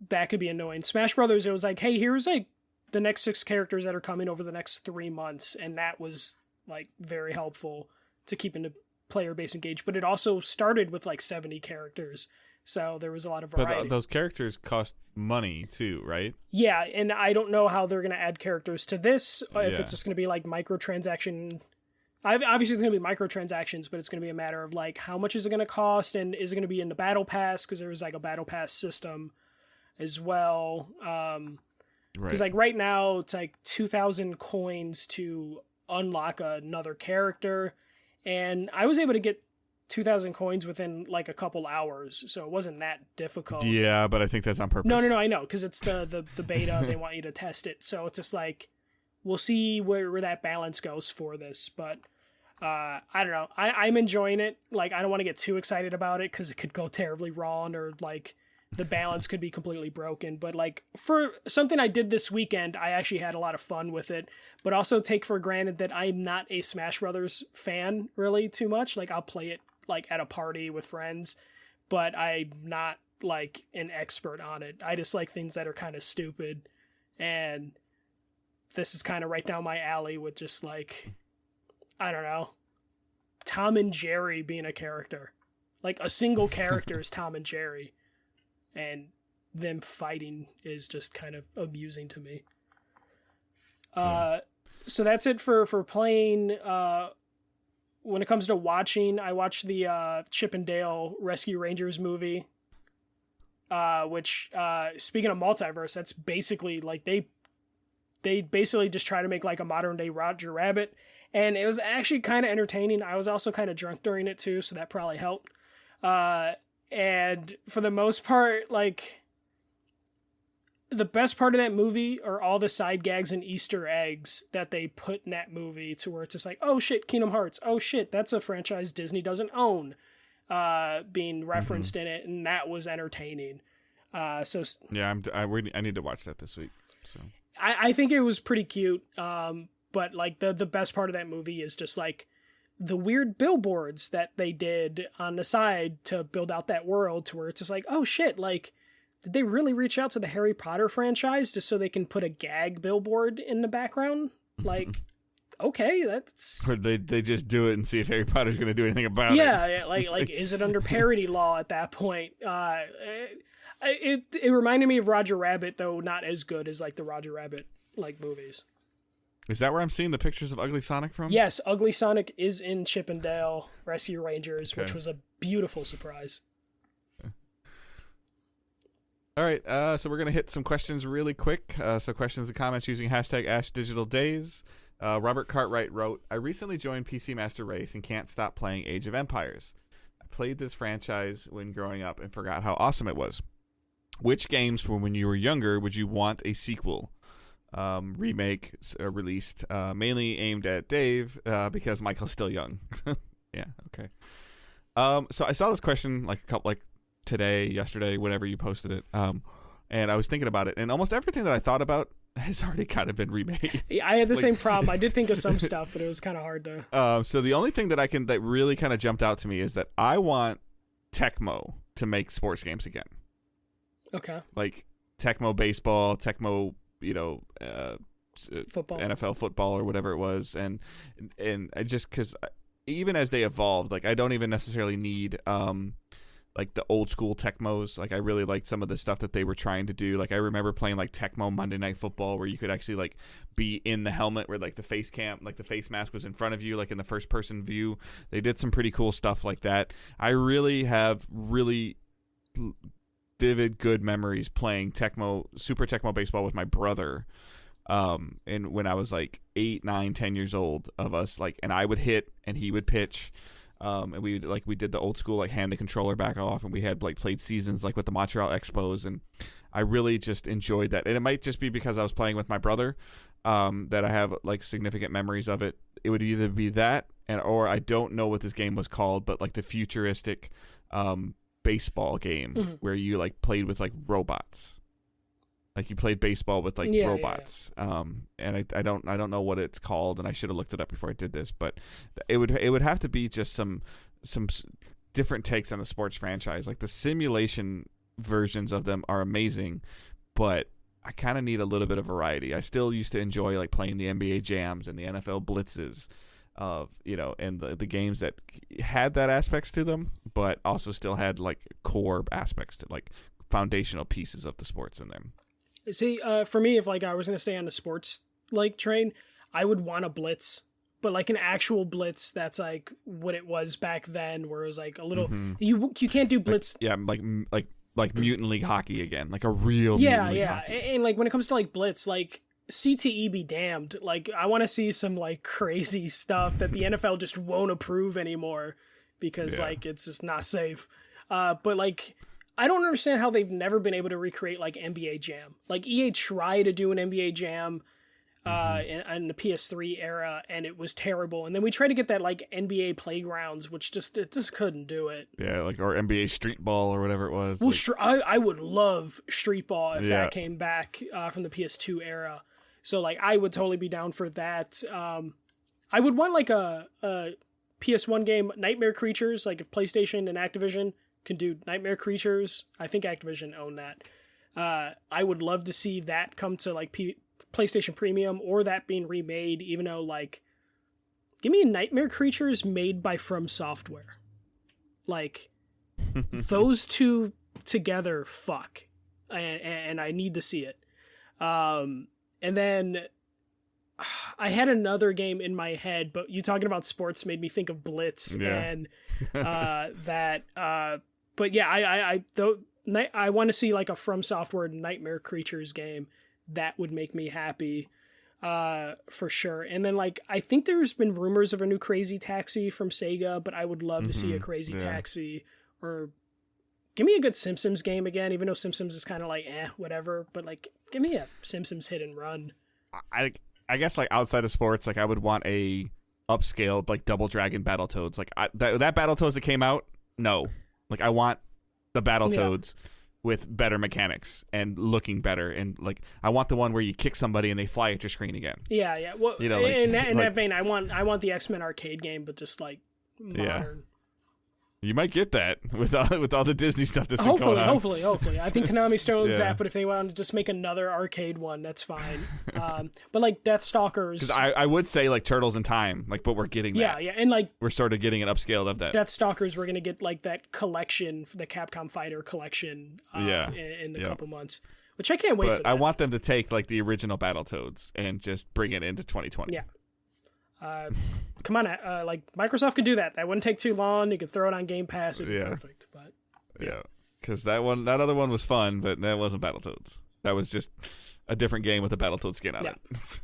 that could be annoying. Smash Brothers, it was like, hey, here's like the next 6 characters that are coming over the next 3 months, and that was like very helpful to keeping the player base engaged. But it also started with like 70 characters, so there was a lot of variety. But those characters cost money too, right? Yeah, and I don't know how they're going to add characters to this, if it's just going to be like microtransaction. Obviously, it's going to be microtransactions, but it's going to be a matter of like, how much is it going to cost, and is it going to be in the Battle Pass? Because there was like a Battle Pass system as well. Because like right now, it's like 2,000 coins to unlock another character, and I was able to get 2,000 coins within like a couple hours, so it wasn't that difficult. Yeah, but I think that's on purpose. No, I know, because it's the beta. They want you to test it, so it's just like, we'll see where that balance goes for this. But I don't know. I'm enjoying it. Like, I don't want to get too excited about it because it could go terribly wrong, or like the balance could be completely broken. But like, for something I did this weekend, I actually had a lot of fun with it. But also take for granted that I'm not a Smash Brothers fan really too much. Like, I'll play it like at a party with friends, but I'm not like an expert on it. I just like things that are kind of stupid, and this is kind of right down my alley with just like, I don't know, Tom and Jerry being a character. Like, a single character is Tom and Jerry, and them fighting is just kind of amusing to me. So that's it for playing. When it comes to watching, I watched the Chip and Dale Rescue Rangers movie, which, speaking of multiverse, that's basically like they basically just try to make like a modern day Roger Rabbit, and it was actually kind of entertaining. I was also kind of drunk during it too, so that probably helped. And for the most part, like, the best part of that movie are all the side gags and Easter eggs that they put in that movie, to where it's just like, oh shit, Kingdom Hearts, oh shit, that's a franchise Disney doesn't own, being referenced in it, and that was entertaining. So yeah, I need to watch that this week. So I think it was pretty cute. But like the best part of that movie is just like the weird billboards that they did on the side to build out that world, to where it's just like, oh shit, like, did they really reach out to the Harry Potter franchise just so they can put a gag billboard in the background? Like, okay, that's... Or they just do it and see if Harry Potter's going to do anything about it. Yeah, like is it under parody law at that point? It reminded me of Roger Rabbit, though not as good as like the Roger Rabbit like movies. Is that where I'm seeing the pictures of Ugly Sonic from? Yes, Ugly Sonic is in Chip and Dale Rescue Rangers, Okay. which was a beautiful surprise. All right, so we're going to hit some questions really quick. So questions and comments using hashtag AshDigitalDays. Robert Cartwright wrote, I recently joined PC Master Race and can't stop playing Age of Empires. I played this franchise when growing up and forgot how awesome it was. Which games from when you were younger would you want a sequel? Remake released, mainly aimed at Dave because Michael's still young. Yeah, okay. So I saw this question today, yesterday, whenever you posted it, and I was thinking about it, and almost everything that I thought about has already kind of been remade. Yeah, I had the same problem. I did think of some stuff, but it was kind of hard to. So the only thing that really kind of jumped out to me is that I want Tecmo to make sports games again. Okay. Like Tecmo baseball, Tecmo, Football. NFL football or whatever it was, and I just because even as they evolved, like I don't even necessarily need like the old school Tecmos. Like I really liked some of the stuff that they were trying to do. Like I remember playing like Tecmo Monday Night Football, where you could actually like be in the helmet, where like the face cam, like the face mask was in front of you, like in the first person view. They did some pretty cool stuff like that. I really have vivid good memories playing Super Tecmo baseball with my brother, and when I was like 8, 9, 10 years old, of us like, and I would hit and he would pitch, and we did the old school like hand the controller back off, and we had like played seasons like with the Montreal Expos, and I really just enjoyed that. And it might just be because I was playing with my brother, that I have like significant memories of it. It would either be that, or I don't know what this game was called, but like the futuristic baseball game where you like played with like robots, like you played baseball with like robots. And I don't know what it's called, and I should have looked it up before I did this, but it would have to be just some different takes on the sports franchise. Like the simulation versions of them are amazing, but I kind of need a little bit of variety. I still used to enjoy like playing the NBA Jams and the NFL Blitzes, and the games that had that aspects to them, but also still had like core aspects to like foundational pieces of the sports in them. See, for me, if like I was going to stay on the sports like train, I would want a Blitz, but like an actual Blitz that's like what it was back then, where it was like a little, you can't do Blitz. Like Mutant League Hockey again, like a real Mutant League Hockey. And like when it comes to like Blitz, like CTE be damned. Like I want to see some like crazy stuff that the NFL just won't approve anymore because like it's just not safe. But like I don't understand how they've never been able to recreate like NBA Jam. Like EA tried to do an NBA Jam in the PS3 era, and it was terrible. And then we tried to get that like NBA Playgrounds, which it just couldn't do it. Yeah, like or NBA Street Ball or whatever it was. Well, I would love Street Ball if that came back from the PS2 era. So like I would totally be down for that. I would want like a PS1 game, Nightmare Creatures. Like if PlayStation and Activision can do Nightmare Creatures, I think Activision own that. I would love to see that come to like PlayStation Premium, or that being remade, even though like give me Nightmare Creatures made by From Software. Like those two together, fuck. And I need to see it. And then I had another game in my head, but you talking about sports made me think of Blitz and that. But yeah, I want to see like a From Software Nightmare Creatures game. That would make me happy, for sure. And then like I think there's been rumors of a new Crazy Taxi from Sega, but I would love to see a Crazy Taxi, or give me a good Simpsons game again, even though Simpsons is kind of like whatever. But like give me a Simpsons hit and run. I guess like outside of sports, like I would want a upscaled like Double Dragon Battletoads. Like that Battletoads that came out, no, like I want the Battletoads with better mechanics and looking better, and like I want the one where you kick somebody and they fly at your screen again. Yeah. Well, you know, like, in that vein, I want the X-Men arcade game, but just like modern. You might get that with all the Disney stuff that's been going on. Hopefully. I think Konami still owns that, but if they want to just make another arcade one, that's fine. But like Deathstalkers, because I would say like Turtles in Time, like, but we're getting that. Yeah, and like we're sort of getting an upscale of that. Deathstalkers, we're gonna get like that collection, the Capcom Fighter collection, in a couple months, which I can't wait for. That. I want them to take like the original Battletoads and just bring it into 2020. Yeah. Come on, like Microsoft could do that. That wouldn't take too long. You could throw it on Game Pass. It'd be perfect. But because that other one was fun, but that wasn't Battletoads. That was just a different game with a Battletoad skin on it.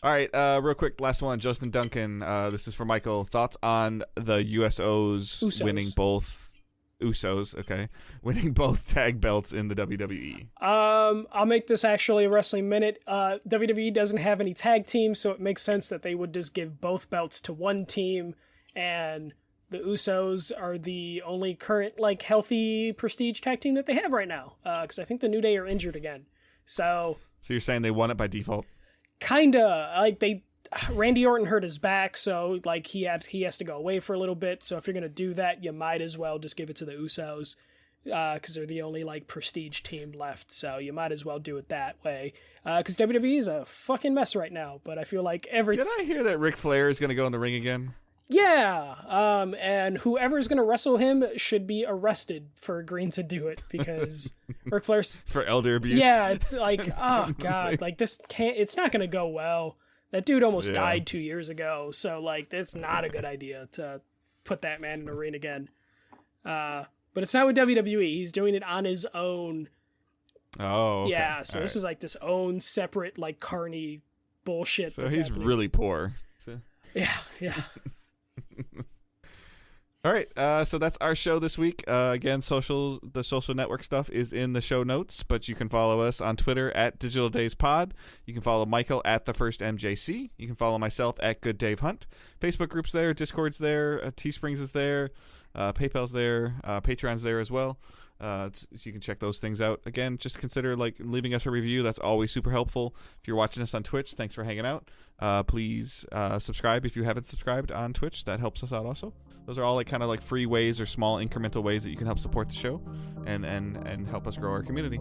All right, real quick, last one. Justin Duncan. This is for Michael. Thoughts on the Usos. winning both. Usos, okay, winning both tag belts in the WWE. I'll make this actually a Wrestling Minute. WWE doesn't have any tag teams, so it makes sense that they would just give both belts to one team, and the Usos are the only current like healthy prestige tag team that they have right now. Because I think the New Day are injured again. So you're saying they won it by default? Kinda. Like Randy Orton hurt his back, so like he has to go away for a little bit. So if you're gonna do that, you might as well just give it to the Usos, because they're the only like prestige team left. So you might as well do it that way. Because WWE is a fucking mess right now. But I feel like Did I hear that Ric Flair is gonna go in the ring again? Yeah. And whoever's gonna wrestle him should be arrested for agreeing to do it, because Ric Flair's for elder abuse. Yeah, it's like oh god, like this can't. It's not gonna go well. That dude almost died 2 years ago, so like that's not a good idea to put that man in the ring again. But it's not with WWE. He's doing it on his own. Oh, okay. Yeah. So this is like this own separate like carny bullshit. So he's really poor. So. Yeah. All right, so that's our show this week. Again, the social network stuff is in the show notes, but you can follow us on Twitter at Digital Days Pod. You can follow Michael at The First MJC. You can follow myself at Good Dave Hunt. Facebook group's there, Discord's there, Teesprings is there, PayPal's there, Patreon's there as well. So you can check those things out. Again, just consider like leaving us a review. That's always super helpful. If you're watching us on Twitch, thanks for hanging out. Please subscribe if you haven't subscribed on Twitch. That helps us out also. Those are all like kind of like free ways or small incremental ways that you can help support the show and help us grow our community.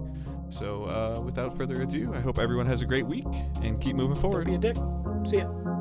So without further ado, I hope everyone has a great week and keep moving forward. Don't be a dick. See ya.